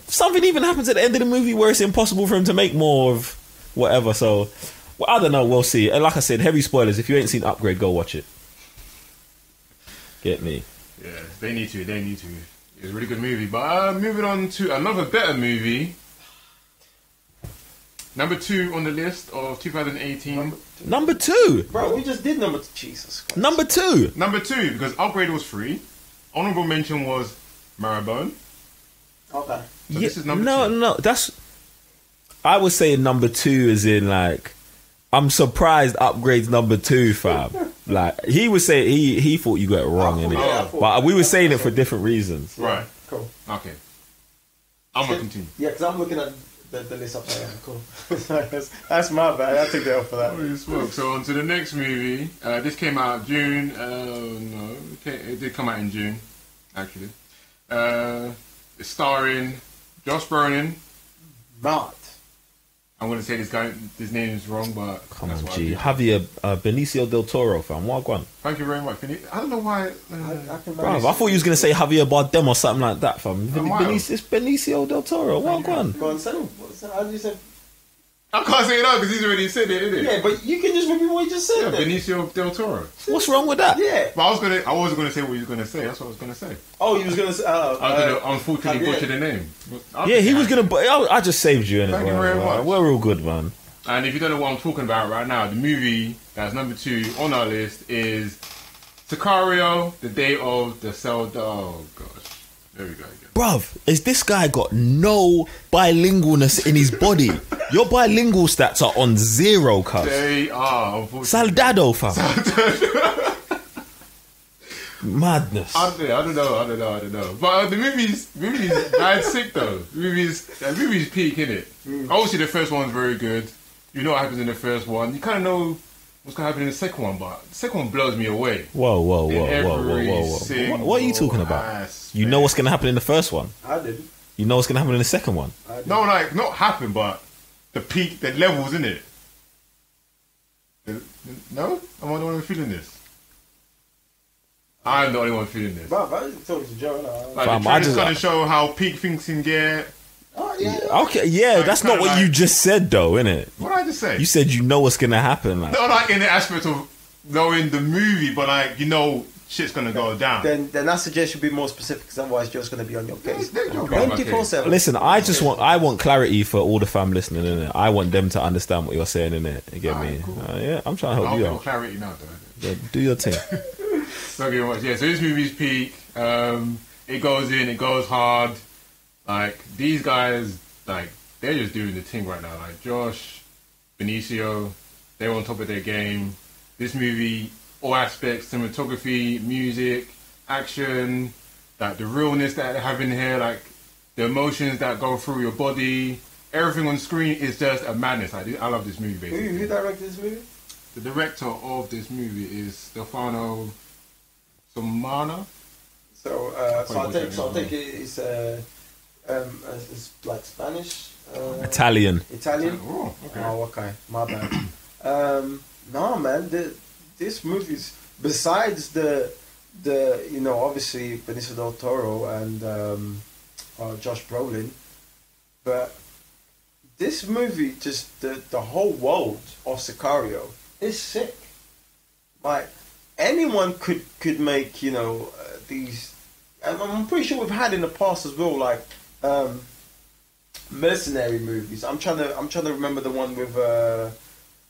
something even happens at the end of the movie where it's impossible for him to make more of whatever. So, well, I don't know. We'll see. And like I said, heavy spoilers. If you ain't seen Upgrade, go watch it. Get me? Yeah, they need to. It's a really good movie. But moving on to another better movie. Number 2 on the list of 2018. Number 2? Bro, we just did number 2. Jesus Christ. Number 2? Number 2, because Upgrade was 3. Honorable mention was Marrowbone. Okay. So this is number 2. No, that's... I would say number 2 is in, like... I'm surprised Upgrade's number 2, fam. Like, he would say... He thought you got it wrong, innit? Yeah, but we were saying it for different reasons. Right. Cool. Okay. I'm going to continue. Yeah, because I'm looking at... The list upside down. Cool. That's my bad. I took that off for that. Holy smoke. So on to the next movie. This came out June. No, it did come out in June, actually. It's starring Josh Brolin. Not. I'm going to say this name is wrong, but come on, G. Javier Benicio del Toro, fam. Wagwan. Thank you very much. I don't know why. I thought you was going to say Javier Bardem or something like that, fam. It's Benicio del Toro. Wagwan. Go on, say. How did you say? I can't say it out because he's already said it, innit? Yeah, but you can just repeat what you just said. Yeah, Benicio del Toro. What's wrong with that? Yeah. But I wasn't going to say what he was going to say. That's what I was going to say. Oh, you was going to say... I was going to unfortunately butcher the name. Yeah, he was going to... I just saved you, innit? Thank you very much. We're all good, man. And if you don't know what I'm talking about right now, the movie that's number 2 on our list is Sicario, The Day of the Cell... Oh, gosh. There we go again. Bruv, is this guy got no bilingualness in his body? Your bilingual stats are on 0, cuz. They are, unfortunately. Soldado, fam. Madness. I don't know. But the movie's bad sick, though. The movie's peak, innit? Obviously, the first one's very good. You know what happens in the first one. You kind of know what's going to happen in the second one, but the second one blows me away. Whoa. What are you talking about? Aspect. You know what's going to happen in the first one? I didn't. You know what's going to happen in the second one? No, like, not happen, but the peak, the levels, innit? No? Am I the one feeling this? I'm the only one feeling this. Bro, I was talking to Joe. Like, the trailer's going to show how peak things can get. Oh, yeah. Okay, yeah, like, that's not what you just said, though, innit? What did I just say? You said you know what's going to happen. Like. Not like in the aspect of knowing the movie, but like, you know, shit's going to go down. Then I suggest you be more specific, because otherwise Joe's going to be on your case. 24/7. Listen, I want clarity for all the fam listening, innit? I want them to understand what you're saying, innit? You get me? Cool. Yeah, I'm trying to help you out. Clarity now, though. Yeah, do your thing. Thank you very much. Yeah, so this movie's peak. It goes in, it goes hard. Like, these guys, like, they're just doing the thing right now. Like, Josh, Benicio, they're on top of their game. This movie, all aspects, cinematography, music, action, like, the realness that they have in here, like, the emotions that go through your body, everything on screen is just a madness. Like, I love this movie, basically. Who directed this movie? The director of this movie is Stefano Somana. So I'll take it. It's like Spanish. Italian. Oh, okay. Oh, okay. My bad. No, man. This movie's besides the obviously Benicio del Toro and Josh Brolin, but this movie just the whole world of Sicario is sick. Like anyone could make these. I'm pretty sure we've had in the past as well, like mercenary movies. I'm trying to remember the one with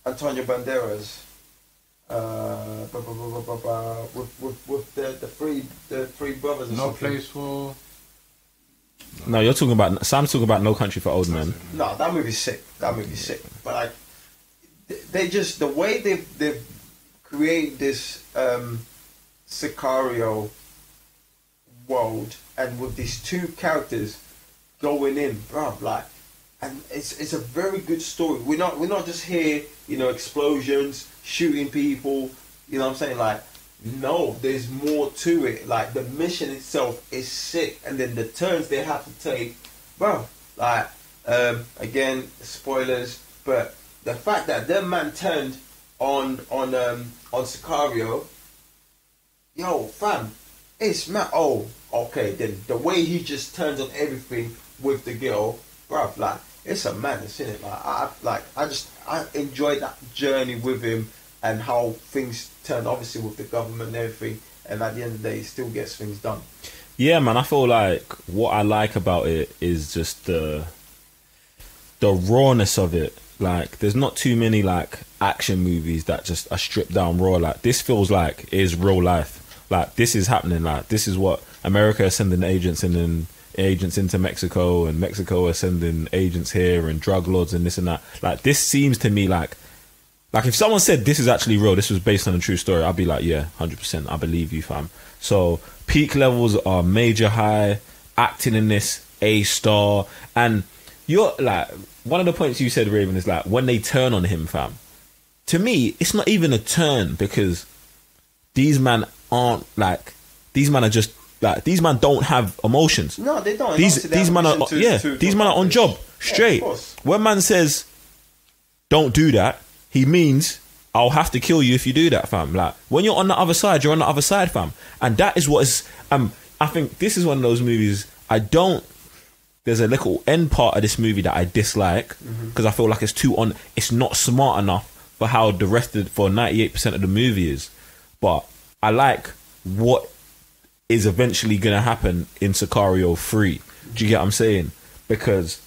Antonio Banderas. With the three brothers. Or No something. Place for. No, you're talking about Sam's talking about No Country for Old Men. No, that movie's sick. That movie's sick. But like, they just, the way they've created this Sicario world, and with these two characters going in, bruv, like, and it's a very good story. We're not just here, explosions, shooting people, you know what I'm saying? Like, no, there's more to it. Like, the mission itself is sick, and then the turns they have to take, bro. Like, again, spoilers, but the fact that their man turned on Sicario, yo, fam, it's mad. Oh, okay, then the way he just turns on everything with the girl, bro, like, it's a madness, isn't it? Like, I enjoyed that journey with him and how things turned, obviously with the government and everything, and at the end of the day, he still gets things done. Yeah, man, I feel like what I like about it is just the rawness of it. Like, there's not too many like action movies that just are stripped down raw. Like, this feels like it is real life. Like, this is happening. Like, this is what America is sending agents into Mexico, and Mexico is sending agents here, and drug lords and this and that. Like, this seems to me like if someone said this is actually real, this was based on a true story, I'd be like, yeah, 100%, I believe you, fam. So peak levels are major high, acting in this A-star, and you're like, one of the points you said, Raven, is like when they turn on him, fam. To me, it's not even a turn, because these men are just like, these men don't have emotions. No, they don't. These men are these men are on job straight. Yeah, when man says don't do that, he means I'll have to kill you if you do that, fam. Like, when you're on the other side, you're on the other side, fam. And that is what is I think this is one of those movies there's a little end part of this movie that I dislike, because I feel like it's not smart enough for how the rest of, for 98% of the movie is. But I like what is eventually going to happen in Sicario 3. Do you get what I'm saying? Because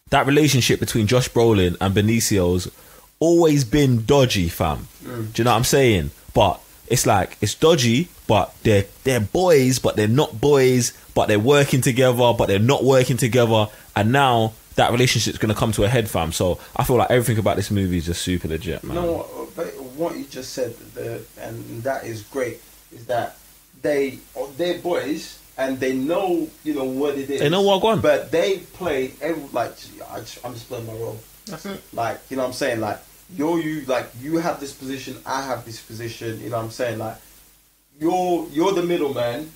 that relationship between Josh Brolin and Benicio's always been dodgy, fam. Do you know what I'm saying? But it's like, it's dodgy, but they're boys, but they're not boys, but they're working together, but they're not working together. And now that relationship's going to come to a head, fam. So I feel like everything about this movie is just super legit, man. No, but what you just said, and that is great, is that they're boys, and they know, what it is. They know what I want. But they play I'm just playing my role. That's it. Like, you know what I'm saying? Like, you have this position, I have this position, you know what I'm saying? Like, you're the middleman,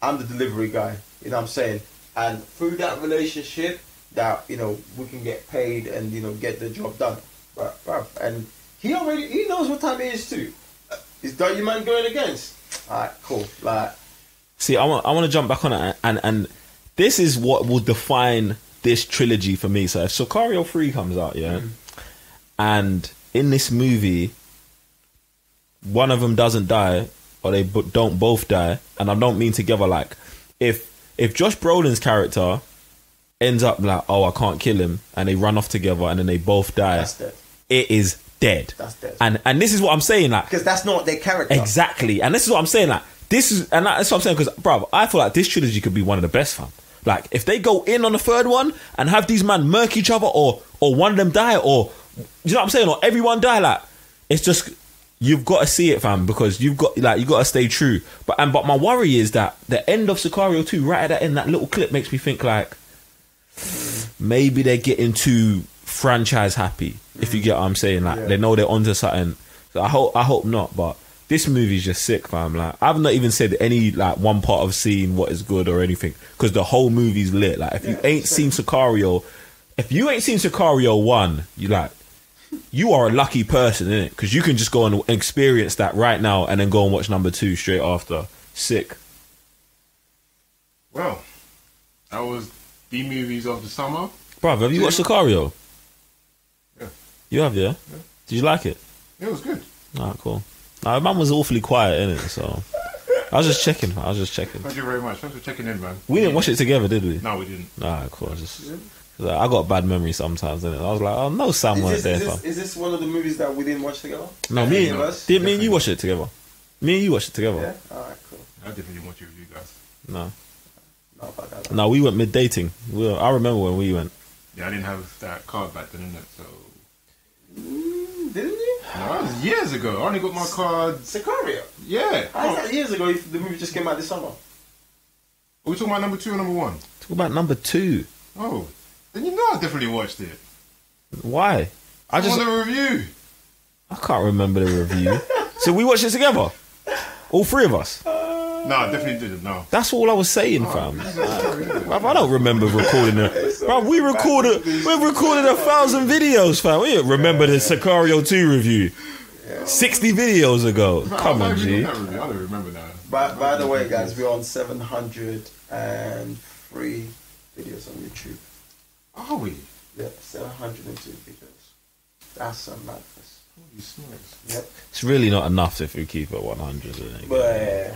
I'm the delivery guy, you know what I'm saying? And through that relationship, that, we can get paid and, get the job done. And he knows what time it is too. Is that your man going against? Alright, cool. Like, see, I want to jump back on it, and this is what will define this trilogy for me. So if Sicario 3 comes out, and in this movie, one of them doesn't die, or they don't both die, and I don't mean together, like, if Josh Brolin's character ends up like, oh, I can't kill him, and they run off together, and then they both die, that's dead. It is dead. That's dead. And this is what I'm saying, like, because that's not their character. Exactly. And this is what I'm saying, like, that's what I'm saying, because, bruv, I feel like this trilogy could be one of the best, fam. Like, if they go in on the third one and have these men murk each other, or one of them die, or, you know what I'm saying, or everyone die, like, it's just, you've got to see it, fam, because you got to stay true. But my worry is that the end of Sicario 2, right at that end, that little clip makes me think, like, maybe they're getting too franchise happy, if you get what I'm saying. Like, they know they're onto something. So I hope not, but this movie's just sick, fam. Like, I've not even said any, like, one part of scene what is good or anything, because the whole movie's lit. Like, if you ain't seen Sicario 1, you are a lucky person, innit? Because you can just go and experience that right now, and then go and watch number 2 straight after. Sick. Well, that was the movies of the summer. Bruv, have you watched Sicario? Yeah. You have, yeah? Did you like it? Yeah, it was good. Alright, cool. Now, man was awfully quiet, innit? So I was just checking. Thank you very much. Thanks for checking in, man. We didn't watch it together, did we? No, we didn't. Alright, cool. I got bad memory sometimes, innit? I was like, oh no, Sam weren't there. Is this one of the movies that we didn't watch together? No, me and you watched it together. Me and you watched it together. Yeah? Alright, cool. I definitely watch it with you guys. No. No, but No, we went mid-dating. I remember when we went. Yeah, I didn't have that card back then, so... Didn't you? No, that was years ago. I only got my card... Sicario? Yeah. How was that years ago if the movie just came out this summer? Are we talking about number 2 or number 1? Talk about number 2. Oh. Then you know I definitely watched it. Why? I want the review. I can't remember the review. So we watched it together? All 3 of us? No, I definitely didn't, no. That's all I was saying, fam. I don't remember recording it. Bro, we recorded 1,000 videos, fam. We didn't remember the Sicario 2 review. 60 videos ago. Come on, G. I don't remember that. By the way, guys, we're on 703 videos on YouTube. Are we? Yeah, 702 videos. That's some madness. Holy smokes. Yep. It's really not enough if we keep it 100. But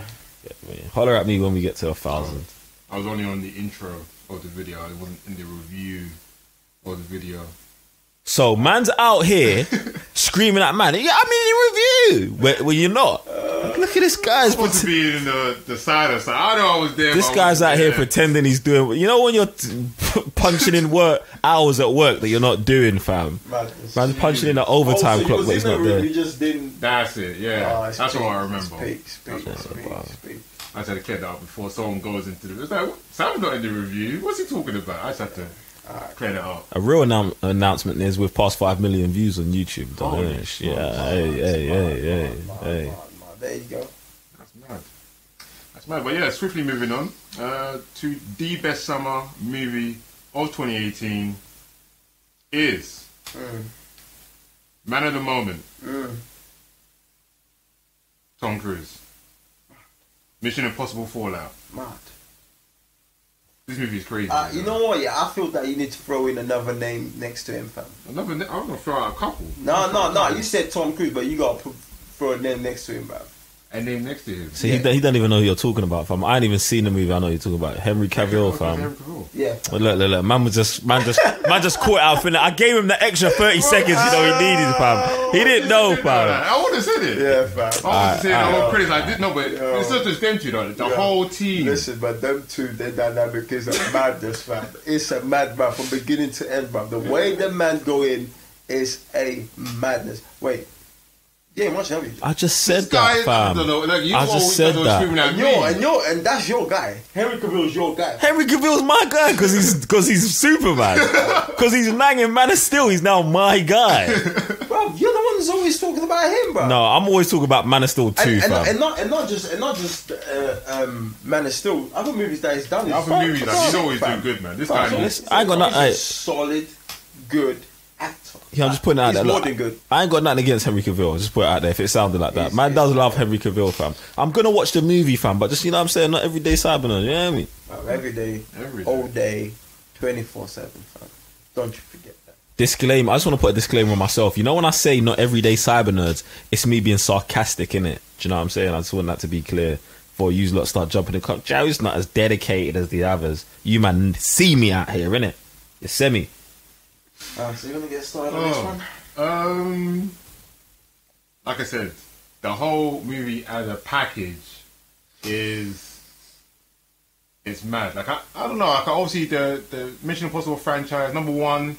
holler at me when we get to 1,000. I was only on the intro of the video. I wasn't in the review of the video. So man's out here screaming at man. Yeah, I'm in the review. Well, you're not. Look at this guy's supposed to be in the side of side. I know I was there. This guy's out here pretending he's doing. You know when you're punching in hours at work that you're not doing, fam. Man's punching in the overtime clock, but he's not there. You just didn't. That's it. Yeah, that's what I remember. Speak. I just had to clear that up before someone goes into the. It's like, Sam's not in the review. What's he talking about? I just had to clear that up. A real announcement is we've passed 5 million views on YouTube. Yeah, hey. There you go. That's mad. But yeah, swiftly moving on to the best summer movie of 2018 is Man of the Moment. Tom Cruise. Mission Impossible Fallout. Mad. This movie is crazy. You know what? Yeah, I feel that you need to throw in another name next to him, fam. I'm gonna throw out a couple. No. You said Tom Cruise, but you gotta throw a name next to him, bro. A name next to him. See, he don't even know who you're talking about, fam. I ain't even seen the movie. I know you're talking about Henry Cavill, fam. Yeah. Well, look. Man just caught out for I gave him the extra 30 seconds. He needed, fam. He didn't know, fam. I would have said it. Yeah, fam. I would have said the whole credits. I didn't know, but it's not just them two, though. The whole team. Listen, but them two, their dynamic is a madness, fam. It's a mad, man, from beginning to end, fam. The way the man go in is a madness. Wait. Yeah, much have you? I just said that, fam. I just said that. And that's your guy. Henry Cavill's your guy. Henry Cavill's my guy because he's Superman. Because he's banging Man of Steel. He's now my guy. Bro, you're the one who's always talking about him, bro. No, I'm always talking about Man of Steel too, fam. And not just Man of Steel. Other movies that he's done. Other movies that he's always doing good, man. This guy is solid, good actor. Yeah, I'm just putting it out there. More than good. I ain't got nothing against Henry Cavill. I'll just put it out there if it sounded like that. Man does love Henry Cavill, fam. I'm gonna watch the movie, fam, but just, you know what I'm saying, not everyday Cyberman, you know what I mean? Every day, all day, 24/7, fam. Don't you forget that. Disclaimer, I just want to put a disclaimer on myself. You know when I say not everyday cyber nerds, it's me being sarcastic, innit? Do you know what I'm saying? I just want that to be clear before you lot start jumping in the car. Joe's not as dedicated as the others. You man see me out here, innit? You see me. So you're gonna get started on this one? Like I said, the whole movie as a package it's mad. Like I don't know. Like obviously the Mission Impossible franchise, number one,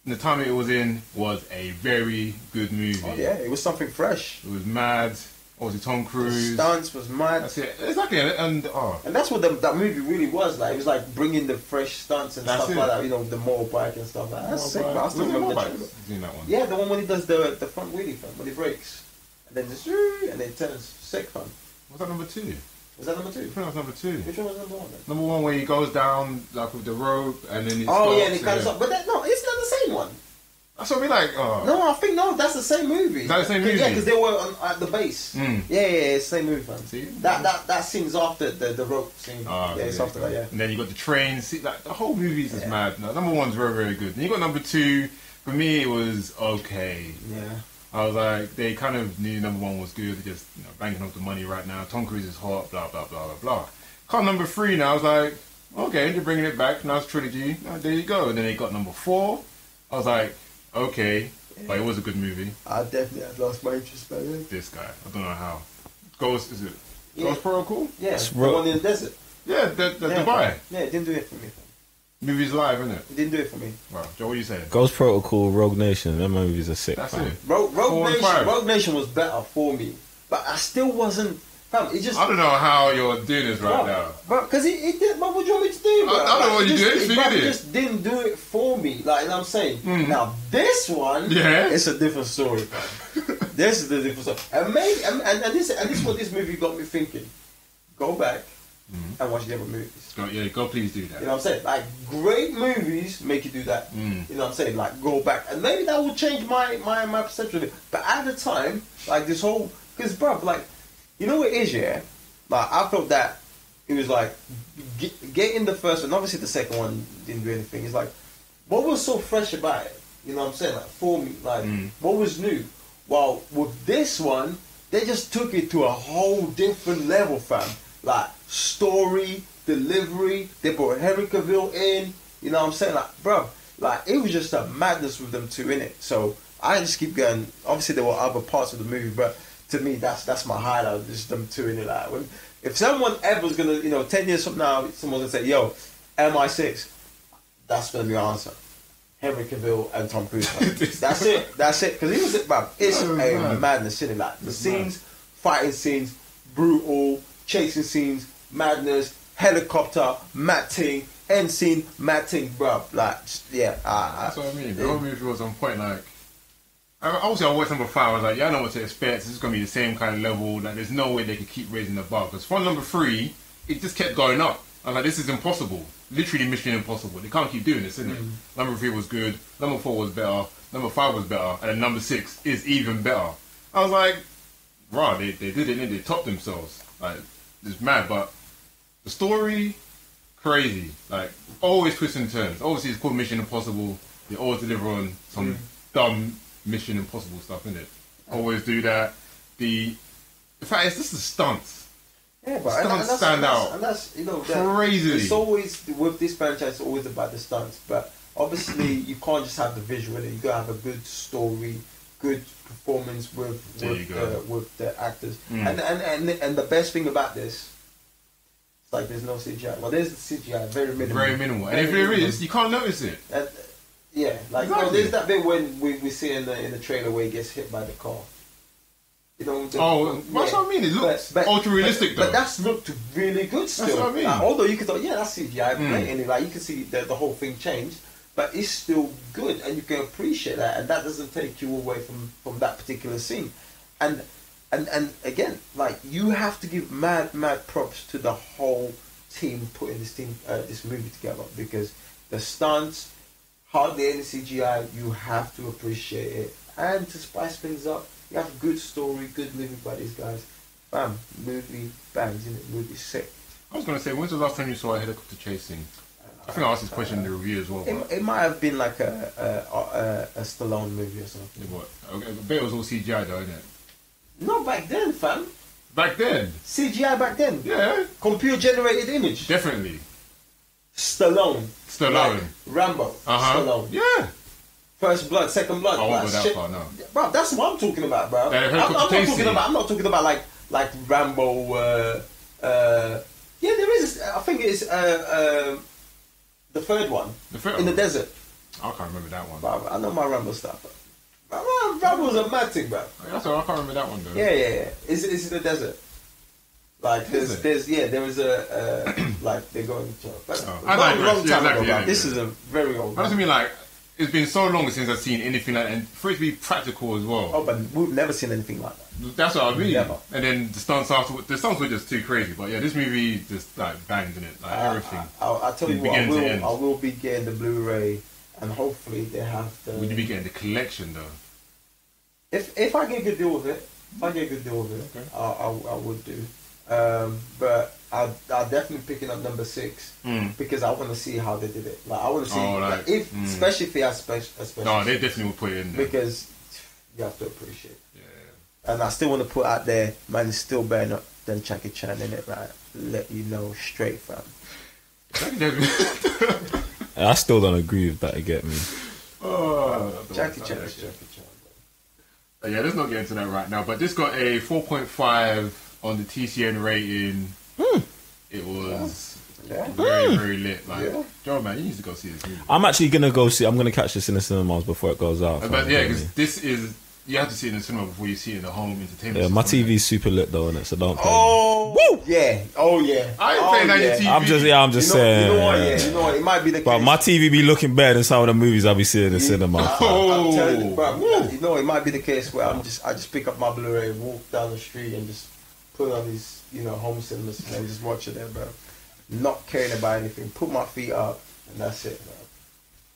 the time it was in was a very good movie. Oh yeah, it was something fresh. It was mad. Obviously Tom Cruise. The stunts was mad. That's it. Exactly. And that's what that movie really was like. It was like bringing the fresh stunts and stuff like that. You know, the motorbike and stuff like that. That's sick. I still remember that one. Yeah, the one when he does the front wheelie, fun, when he brakes. And then just, and then it turns sick, fun. Was that number 2? Was that number 2? I think that was number 2. Which one was number 1 then? Number 1 where he goes down like with the rope and then he and he comes up. But it's not the same one. That's what we like. No, I think that's the same movie. Is that the same movie? Yeah, because they were at the base. Yeah, it's the same movie, fam. See? That scene's after the rope scene. It's after that. Yeah. And then you got the train. See, like the whole movie is mad. No, number 1's very, very good. Then you got number 2. For me, it was okay. Yeah. I was like, they kind of knew number 1 was good. They're just banking off the money right now. Tom Cruise is hot. Blah blah blah blah blah. Got number 3 now. I was like, okay, they're bringing it back. Now it's trilogy. There you go. And then they got number 4. I was like, okay. But it was a good movie. I definitely had lost my interest by then. This guy. I don't know how. Ghost Protocol? Yeah, the one in the desert. Yeah, the Dubai. Yeah, it didn't do it for me. Movie's live, isn't it? It didn't do it for me. Wow, Joe, what are you saying? Ghost Protocol, Rogue Nation, them movies are sick. That's fam. it. Rogue Nation was better for me, but I still wasn't. Fam, it just. I don't know how you're doing this right now. But because it did. But what do you want me to do? Bro? I don't know what you do. It just didn't do it for me. Like, you know what I'm saying. Now this one, it's a different story, fam. This is the different story, and maybe and this is what this movie got me thinking. Go back and watch the other movies. Go please do that. You know what I'm saying? Like, great movies make you do that. You know what I'm saying? Like, go back. And maybe that will change my perception of it. But at the time, like, this whole... Because, bruv, like, you know what it is, yeah? Like, I felt that it was like, getting the first one, obviously the second one didn't do anything. It's like, what was so fresh about it? You know what I'm saying? Like, for me, like, what was new? Well, with this one, they just took it to a whole different level, fam. Like, story, delivery, they brought Henry Cavill in, you know what I'm saying? Like, bro, like, it was just a madness with them two in it. So, I just keep going. Obviously, there were other parts of the movie, but to me, that's my highlight, just them two in it. Like, if someone ever's gonna, 10 years from now, someone's gonna say, yo, MI6, that's gonna be your answer. Henry Cavill and Tom Cruise. That's it. Because he was it, bro. It's a madness, isn't it? Like, the scenes, fighting scenes, brutal, chasing scenes, madness, helicopter, mad ting, end scene, mad ting, bro. Like, yeah. That's what I mean. The whole movie was on point. Like, obviously, I watched number 5. I was like, yeah, I know what to expect. This is going to be the same kind of level. Like, there's no way they could keep raising the bar. Because from number 3, it just kept going up. I was like, this is impossible. Literally Mission Impossible. They can't keep doing this, isn't it? Number 3 was good. Number 4 was better. Number 5 was better. And then number 6 is even better. I was like, wow, they did it, and they topped themselves. Like, it's mad, but the story, crazy. Like, always twists and turns. Obviously, it's called Mission Impossible. They always deliver on some dumb Mission Impossible stuff, innit? Always do that. The fact is, this is stunts. Yeah, but stunts stand out. And that's, crazy. It's always, with this franchise, it's always about the stunts. But obviously, you can't just have the visual in it. You gotta have a good story, good performance with the actors. And the best thing about this, it's like there's no CGI. Well, there's the CGI, very minimal. Very minimal. And if there is, you can't notice it. Yeah, like there's that bit when we see in the trailer where he gets hit by the car. That's what I mean. It looks ultra realistic, though. But that's looked really good still. That's what I mean. Like, although you could thought, that's CGI, blatantly. Like, you can see the whole thing changed, but it's still good, and you can appreciate that, and that doesn't take you away from that particular scene. And again, like, you have to give mad props to the whole team putting this movie together, because the stunts, hardly any CGI, you have to appreciate it. And to spice things up, you have a good story, good living by these guys. Bam, movie bangs, in it, movie sick. I was going to say, when's the last time you saw a helicopter chasing? I think I asked this question in the review as well. It might have been like a Stallone movie or something. Yeah, what? I bet it was all CGI though, isn't it? No, back then, fam. Back then? CGI back then. Yeah. Computer generated image. Definitely. Stallone. Like Rambo. Stallone. Yeah. First Blood, Second Blood. I won't go that far, no. Bro, that's what I'm talking about, bro. I'm not talking about like Rambo. Yeah, there is. I think it's the third one. In the desert. I can't remember that one. Bro, I know my Rambo stuff. Rambo was a mad thing, bro. That's all. I can't remember that one though. Yeah. It's in the desert. Like there is a like they're going to. Long time ago. Yeah, this is a very old. I just mean like. It's been so long since I've seen anything like that, and for it to be practical as well. Oh, but we've never seen anything like that. That's what I mean. Never. And then the stunts afterwards, the stunts were just too crazy. But yeah, this movie just like bangs in it, like everything. I'll tell you what, I will be getting the Blu-ray, and hopefully they have the. Would you be getting the collection though? If I get a good deal with it, okay. I would do. But I'll definitely picking up number 6 because I want to see how they did it. Like I want to see especially if they have special. No, they definitely will put it in there because you have to appreciate. Yeah. And I still want to put out there, man, it's still better than Jackie Chan in it, right? Let you know straight, fam. I still don't agree with that. You get me? Jackie Chan is Jackie Chan. Yeah, let's not get into that right now. But this got a 4.5 on the TCN rating. It was was Yeah. very, very lit. Like, Yeah. Joe, man, you need to go see this movie. I'm actually gonna go see. I'm gonna catch this in the cinemas before it goes out. But yeah, because this is, you have to see it in the cinema before you see it in the home entertainment. Yeah, my system, TV's super lit though, innit? So don't. Oh, woo! Yeah. Oh, yeah. I ain't playing that on your TV. I'm just saying. You know what? Yeah, you know what? It might be the But case. my TV be looking better than some of the movies I be seeing in the cinema. I'm telling you, bro. You know, it might be the case where I just pick up my Blu-ray, walk down the street, and just put on these, home cinemas and just watch it there, bro. Not caring about anything. Put my feet up, and that's it, bro.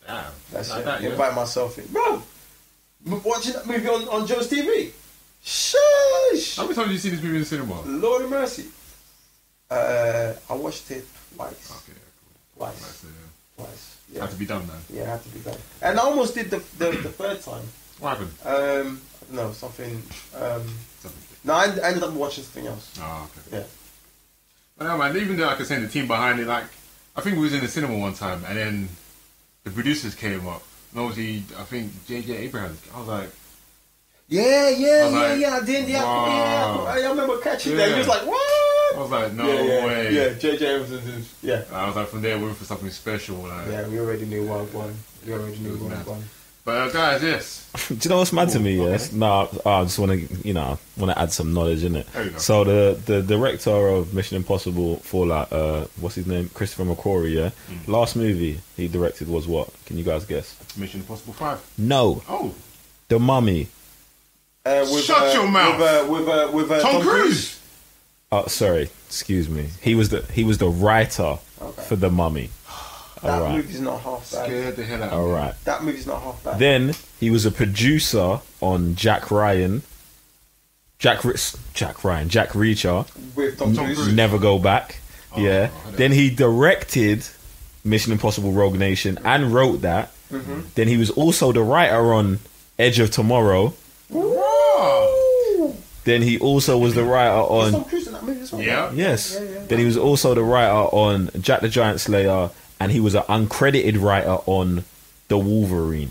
Damn. That's Like it. that, yeah. Invite myself in, bro. Watching that movie on Joe's TV. Shush. How many times have you seen this movie in the cinema? Lord have mercy. I watched it twice. Okay, Twice. That's it, yeah. Twice. Yeah. Had to be done, man. Yeah, it had to be done. And I almost did the third time. What happened? No, something. Something. No, I ended up watching something else. Oh, okay. Yeah. But no, man, even though, like I said, the team behind it, like, I think we was in the cinema one time, and then the producers came up. And obviously, I think J.J. Abrams, I was like, Yeah. I I did. Yeah, wow. I remember catching Yeah. that. He was like, what? I was like, no yeah, way. Yeah, J.J. Abrams. Yeah. I was like, from there, we're for something special. Like, Yeah, we already knew what one. We already knew what one. But guys, yes. Do you know what's mad to me? Okay. Yes. No, I just want to, add some knowledge in it. There you go. So the director of Mission Impossible Fallout, what's his name? Christopher McQuarrie. Yeah. Last movie he directed was what? Can you guys guess? Mission Impossible 5. No, Oh, The Mummy. Shut your mouth. With Tom Cruise. Oh, sorry. Excuse me. He was the writer for The Mummy. That All right. movie's not half bad. Scared the hell out of All me. right. That movie's not half bad. Then he was a producer on Jack Reacher. With Tom Cruise. Cruise. Never Go Back. Oh, Yeah. I heard Then he directed Mission Impossible Rogue Nation and wrote that. Mm-hmm. Then he was also the writer on Edge of Tomorrow. Oh. Then he also was the writer Was Tom on Cruise in that movie as well? Yeah. yes. Yeah. Then he was also the writer on Jack the Giant Slayer, and he was an uncredited writer on The Wolverine.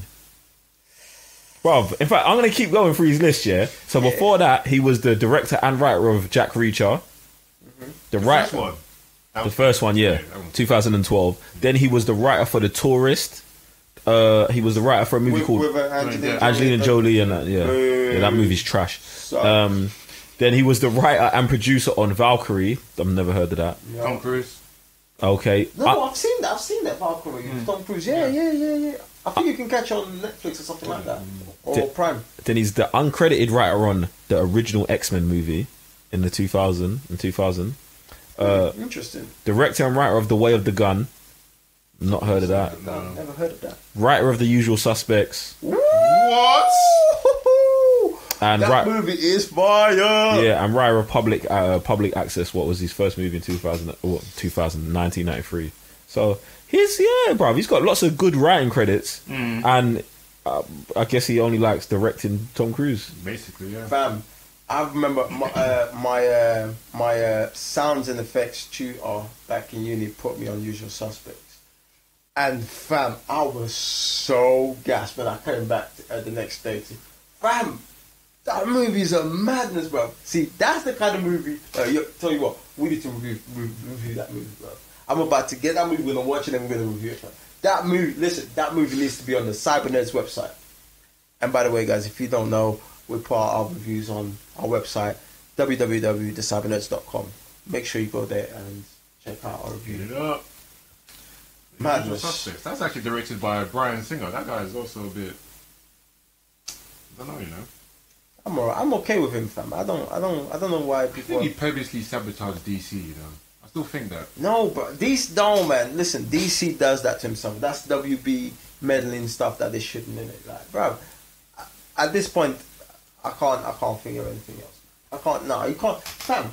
Bruv, in fact, I'm gonna keep going through his list, yeah. So before that, he was the director and writer of Jack Reacher. The First writer, one. the first one, yeah, that one. 2012. Then he was the writer for The Tourist. He was the writer for a movie called with Angelina Angelina Jolie, and that, yeah, that movie's trash. Then he was the writer and producer on Valkyrie. I've never heard of that. Tom Cruise. Okay, No, I've seen that. I've seen that Valkyrie. Tom Cruise. Yeah. I think you can catch it on Netflix or something like that, or Prime. then he's the uncredited writer on the original X-Men movie in the 2000. Interesting. Director and writer of The Way of the Gun. Not heard of that. No, never heard of that. Writer of The Usual Suspects. What? And That movie is fire. yeah, and writer of Public Access. What was his first movie in 1993? So bro. He's got lots of good writing credits, and I guess he only likes directing Tom Cruise. Basically, yeah. Fam, I remember my sounds and effects tutor back in uni put me on Usual Suspects, and fam, I was so gassed when I came back the next day. Fam, that movie's a madness, bro. See, that's the kind of movie. Tell you what, we need to review that movie, bro. I'm about to get that movie. We're gonna watch it and we're gonna review it. That movie, listen, that movie needs to be on the Cybernerds website. And by the way, guys, if you don't know, we put our reviews on our website, www.thecybernerds.com. Make sure you go there and check out our Get review. it up. Madness. Usual Suspects. That's actually directed by Bryan Singer. That guy is also a bit. I don't know, you know. I'm alright. I'm okay with him, fam. I don't know why I people. think he purposely sabotaged DC. You know, I still think that. No, but man. Listen, DC does that to himself. That's WB meddling stuff that they shouldn't in it. Like, bro, at this point, I can't think of anything else. I can't. No, you can't. Fam,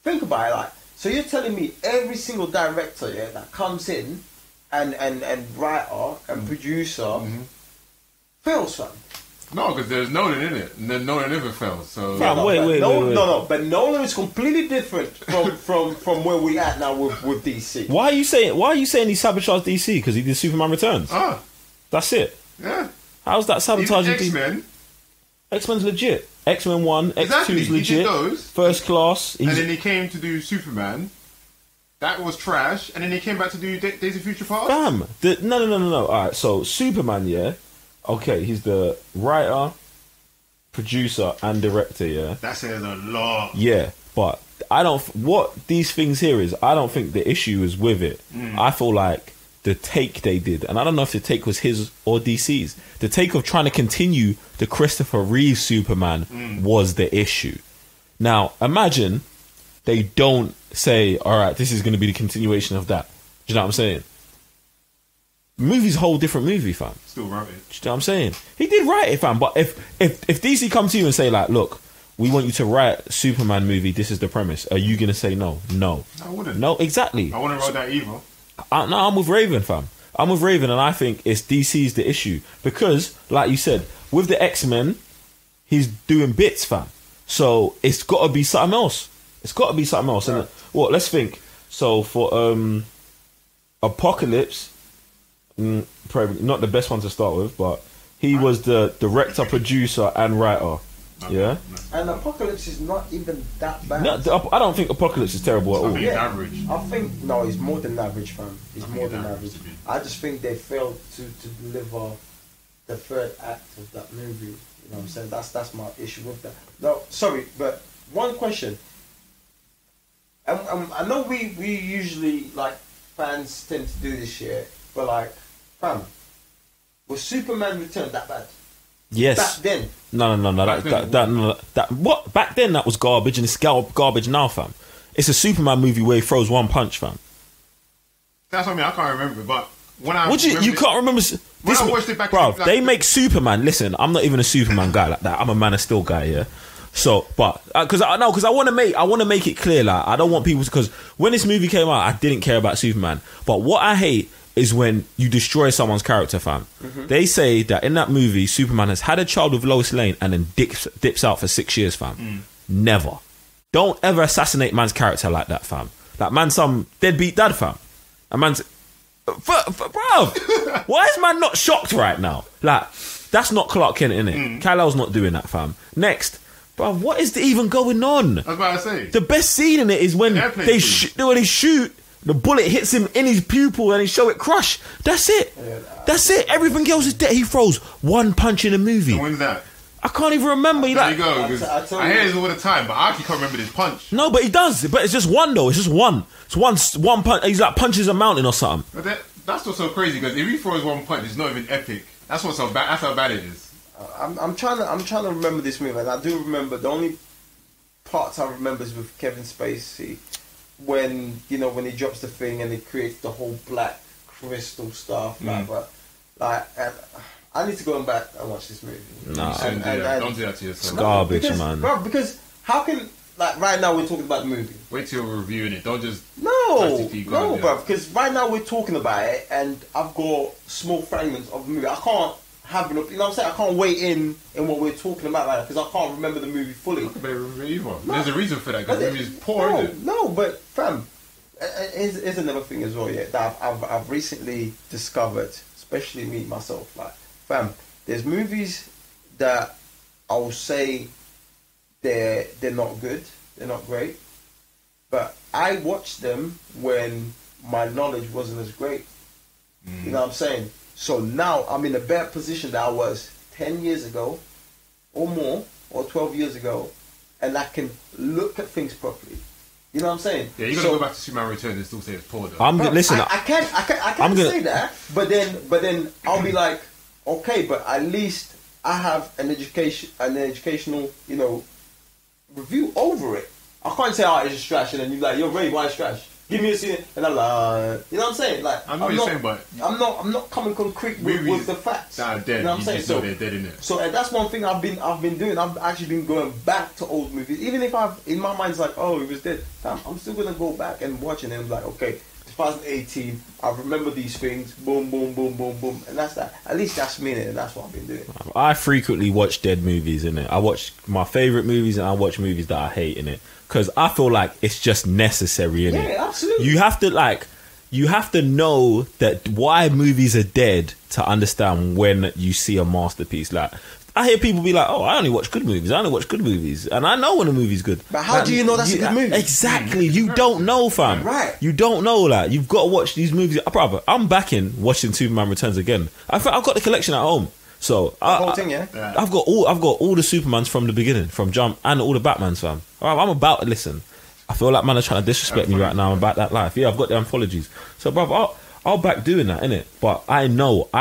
think about it. Like, so you're telling me every single director, yeah, that comes in and writer and producer fails, fam. No, because there's Nolan in it, and then Nolan never fails. So Fam, No, wait. No. But Nolan is completely different from where we at now with DC. Why are you saying he sabotaged DC? Because he did Superman Returns. That's it. yeah, How's that sabotaging DC? X-Men, X-Men's legit. X-Men 1, Exactly, X2's he did legit. those. First Class. and then he came to do Superman, That was trash, and then he came back to do Days of Future Past. Fam, no. All right, so Superman, yeah. Okay, he's the writer, producer, and director, yeah. That says a lot. Yeah, but I don't. What these things here is, I don't think the issue is with it. I feel like the take they did, and I don't know if the take was his or DC's. The take of trying to continue the Christopher Reeve Superman was the issue. Now, imagine they don't say, all right, this is going to be the continuation of that. Do you know what I'm saying? The movie's a whole different movie, fam. Still wrote it. Do you know what I'm saying? He did write it, fam. But if DC come to you and say, like, look, we want you to write a Superman movie, this is the premise, are you going to say no? No. I wouldn't. No, exactly. I wouldn't write that either. No, I'm with Raven, fam. I'm with Raven, and I think it's DC's the issue. Because, like you said, with the X-Men, he's doing bits, fam. So it's got to be something else. It's got to be something else. And what? Let's think. So for Apocalypse, probably not the best one to start with, but he was the director, producer, and writer. Yeah. And Apocalypse is not even that bad. No, I don't think Apocalypse is terrible at all. I think it's average. I think no, it's more than average, fam. It's more than average. I just think they failed to deliver the third act of that movie. You know what I'm saying? That's my issue with that. No, sorry, but one question. I know we usually, like, fans tend to do this shit, but like, fam, was Superman Return that bad? Yes. Back then. No. That what? Back then that was garbage, and it's garbage now, fam. It's a Superman movie where he throws one punch, fam. That's what I mean. I can't remember, but when I you can't remember this? When I watched it back, bro, like, they make Superman. Listen, I'm not even a Superman guy like that. I'm a Man of Steel guy, yeah. So, but because I want to make it clear, like, I don't want people to, because when this movie came out, I didn't care about Superman. But what I hate is when you destroy someone's character, fam. They say that in that movie, Superman has had a child with Lois Lane and then dips out for 6 years, fam. Never. Don't ever assassinate man's character like that, fam. Like, man's some deadbeat dad, fam. A man's... Bruv, why is man not shocked right now? Like, that's not Clark Kent, innit? Kal-El's not doing that, fam. Next... Bro, what is even going on? I was about to say. The best scene in it is when they shoot, the bullet hits him in his pupil and they show it crush. That's it. That's it. Everything else is dead. He throws one punch in a movie. And when's that? I can't even remember. There you go. I hear this all the time, but I actually can't remember this punch. No, but he does. But it's just one, though. It's just one. It's one punch. He's like punches a mountain or something. But that's what's so crazy, because if he throws one punch, it's not even epic. That's what's so bad. That's how bad it is. I'm trying to remember this movie, and I do remember the only parts I remember is with Kevin Spacey when he drops the thing and it creates the whole black crystal stuff. But I need to go back and watch this movie. Nah, don't do that to yourself. It's garbage, man. Bro, because how can, like, right now we're talking about the movie. Wait till we're reviewing it. Don't just no, bro. Because right now we're talking about it, and I've got small fragments of the movie. I can't have enough, you know what I'm saying? I can't wait in what we're talking about right now, because I can't remember the movie fully. There's a reason for that, because the movie is poor, isn't it? No, but fam, here's another thing as well, yeah, that I've recently discovered, especially me myself. Like, fam, there's movies that I will say they're not good, they're not great, but I watched them when my knowledge wasn't as great. You know what I'm saying? So now I'm in a better position than I was 10 years ago or more, or 12 years ago, and I can look at things properly. You know what I'm saying? Yeah, you gotta go back to Superman Returns and still say it's poor, though. I can't say that, but then I'll be like, okay, but at least I have an educational, review over it. I can't say, it's just trash, and then you're like, you're Ray, why it's trash? Give me a scene, and I'm like, you know what I'm saying? Like, I know what you're saying, but I'm not coming concrete with the facts. That are dead. You know what I'm saying? So they're dead in it. So that's one thing I've been doing. I've actually been going back to old movies, even if in my mind's like, oh, it was dead. Damn, I'm still gonna go back and watch it, and I'm like, okay, 2018. I remember these things. Boom, boom, boom, boom, boom, and that's that. At least that's me, and that's what I've been doing. I frequently watch dead movies, innit? I watch my favorite movies, and I watch movies that I hate, innit? Because I feel like it's just necessary, innit? Yeah, absolutely. You have to know that why movies are dead to understand when you see a masterpiece. Like, I hear people be like, "Oh, I only watch good movies. I only watch good movies," and I know when a movie's good. But how do you know that's a good movie? Exactly, you don't know, fam. Right. You don't know. Like, you've got to watch these movies. Brother, I'm backing watching Superman Returns again. I've got the collection at home, so The whole thing, yeah. I've got all the Supermans from the beginning, from Jump, and all the Batmans, fam. I'm about to listen. I feel like man are trying to disrespect me right now. I'm about that life. Yeah, I've got the anthologies. So, brother, I'll back doing that, innit? But I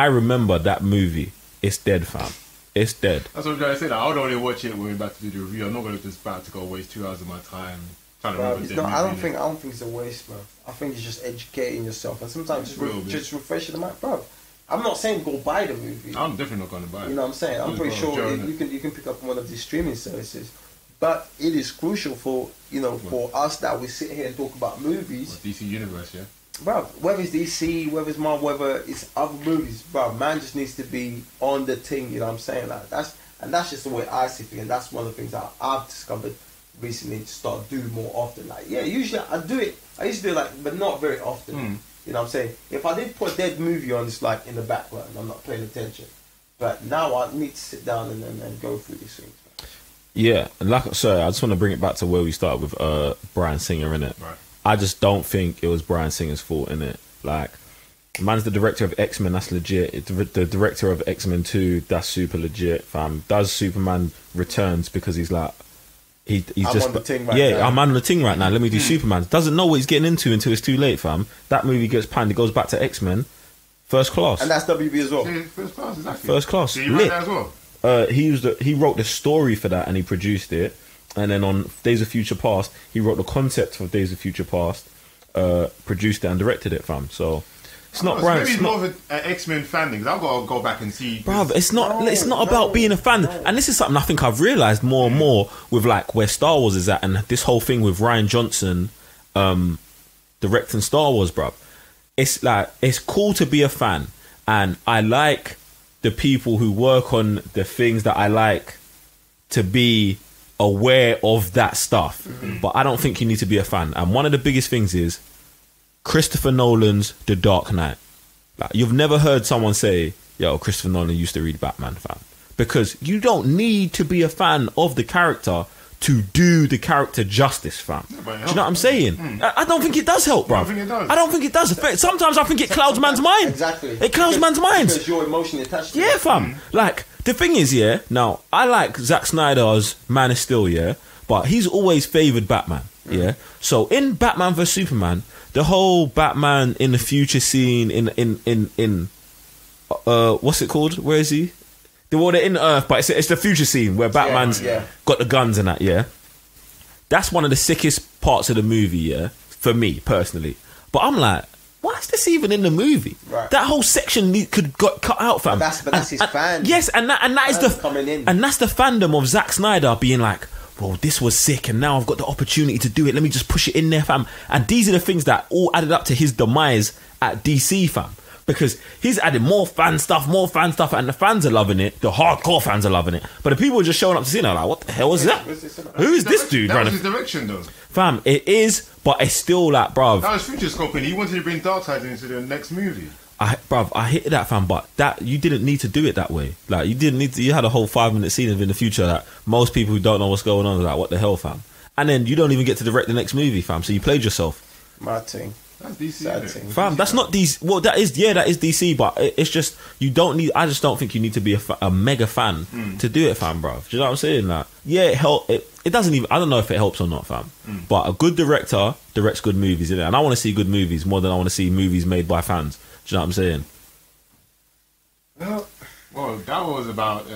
remember that movie. It's dead, fam. It's dead. That's what I'm trying to say. Like, I would only watch it when we're about to do the review. I'm not going to just about to go waste 2 hours of my time trying to remember the movie. I don't think it's a waste, bro. I think it's just educating yourself, and sometimes just refreshing the mind, bro. I'm not saying go buy the movie. I'm definitely not going to buy it. You know what I'm saying? I'm pretty sure you can pick up one of these streaming services. But it is crucial for for us that we sit here and talk about movies. DC Universe, yeah. Bro, whether it's DC, whether it's Marvel, whether it's other movies, bro, man just needs to be on the thing. You know what I'm saying? Like that's just the way I see things. And that's one of the things that I've discovered recently to start doing more often. Like, yeah, usually I do it. I used to do it, like, but not very often. You know what I'm saying? If I did put a dead movie on, it's like in the background. I'm not paying attention. But now I need to sit down and go through these things. Yeah, and I just want to bring it back to where we started with Bryan Singer, innit? Right. I just don't think it was Bryan Singer's fault, innit? Like, man's the director of X-Men, that's legit. The director of X-Men 2, that's super legit, fam. Does Superman Returns because he's like, he's just on the ting right now. I'm on the ting right now. Let me do Superman. Doesn't know what he's getting into until it's too late, fam. That movie gets panned. It goes back to X-Men, First Class, and that's WB as well. Yeah, First Class, exactly. First Class. So you write that as well? He wrote the story for that and he produced it, and then on Days of Future Past he wrote the concept for Days of Future Past, produced it and directed it, fam. So it's not Bryan. Maybe more of an X-Men fan thing, because I've got to go back and see. Bruv, it's not about being a fan. And this is something I think I've realised more and more with like where Star Wars is at, and this whole thing with Rian Johnson directing Star Wars, bruv. It's like, it's cool to be a fan, and I like the people who work on the things that I like to be aware of that stuff. But I don't think you need to be a fan. And one of the biggest things is Christopher Nolan's The Dark Knight. Like, you've never heard someone say, yo, Christopher Nolan used to read Batman, fam. Because you don't need to be a fan of the character to do the character justice, fam. Do you know what I'm saying? I don't think it does help, bro. I don't think it does. Sometimes I think it clouds man's mind. Exactly. It clouds man's mind. Because you're emotionally attached to it. Yeah, fam. Like, the thing is, yeah, now, I like Zack Snyder's Man of Steel, yeah, but he's always favoured Batman, yeah? So, in Batman vs Superman, the whole Batman in the future scene in what's it called? Where is he? They're in Earth, but it's the future scene where Batman's got the guns and that, yeah? That's one of the sickest parts of the movie, yeah? For me, personally. But I'm like, why is this even in the movie? Right. That whole section could got cut out, fam. But that's his fan. Yes, and that is the coming in. And that's the fandom of Zack Snyder being like, well, this was sick, and now I've got the opportunity to do it. Let me just push it in there, fam. And these are the things that all added up to his demise at DC, fam. Because he's added more fan stuff, and the fans are loving it. The hardcore fans are loving it. But the people are just showing up to see it, like, what the hell is that? Who is this dude? That was his direction, though. Fam, it is, but it's still like, bruv. That was Future Scoping. He wanted to bring Darkseid into the next movie. I hit that, fam, but that you didn't need to do it that way. Like, you didn't need to. You had a whole 5-minute scene in the future that most people who don't know what's going on are like, what the hell, fam? And then you don't even get to direct the next movie, fam. So you played yourself. My thing. That's DC, fam. That's not DC. Well, that is DC, but it's just you don't need. I just don't think you need to be a mega fan to do it, fam, bro. Do you know what I'm saying? Like, yeah, it doesn't even. I don't know if it helps or not, fam. But a good director directs good movies, innit? And I want to see good movies more than I want to see movies made by fans. Do you know what I'm saying? Well, that was about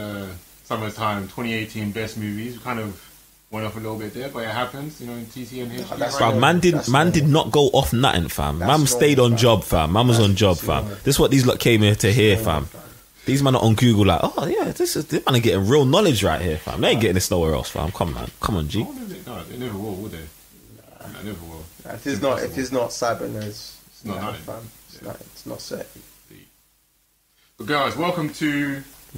summertime 2018 best movies. We kind of went off a little bit there, but it happens, you know, in TC and HD. Man did not go off nothing, fam. Man stayed on job, fam. Man was on job, fam. This is what these lot came here to hear, fam. These man are on Google like, oh yeah, this man are getting real knowledge right here, fam. They ain't getting this nowhere else, fam. Come on, G. No, they never will, would they? They never will. If it's not cyber nerds, it's not nothing, fam. It's not set. But guys, welcome.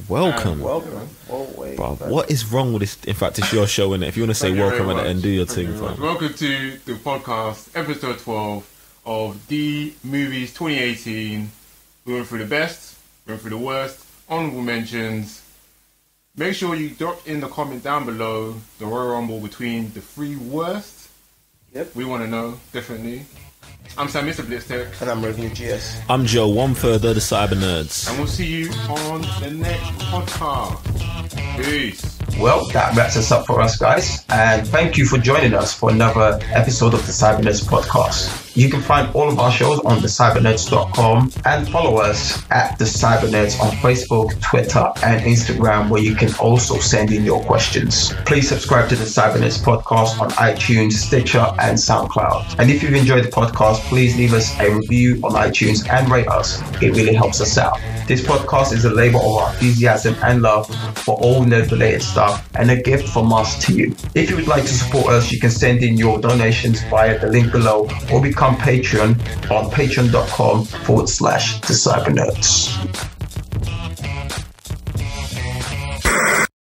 Welcome. Oh, wait, bro, what is wrong with this? In fact, it's your show, innit? If you want to say welcome at the end, do your thing, fam. Welcome to the podcast, episode 12 of The Movies 2018. We went through the best, we went through the worst, honourable mentions, Make sure you drop in the comment down below the Royal Rumble between the 3 worst. Yep. We want to know, definitely. I'm Sam, Mr. Blitztech. And I'm Review GS. I'm Joe, one further, the Cyber Nerds. And we'll see you on the next podcast. Peace. Well, that wraps us up for us, guys. And thank you for joining us for another episode of the Cyber Nerds podcast. You can find all of our shows on thecybernerds.com and follow us at the Cyber Nerds on Facebook, Twitter, and Instagram, where you can also send in your questions. Please subscribe to the Cyber Nerds podcast on iTunes, Stitcher, and SoundCloud. And if you've enjoyed the podcast, please leave us a review on iTunes and rate us. It really helps us out. This podcast is a labor of our enthusiasm and love for all nerd-related stuff and a gift from us to you. If you would like to support us, you can send in your donations via the link below or become Patreon on patreon.com/the Cyber Nerds.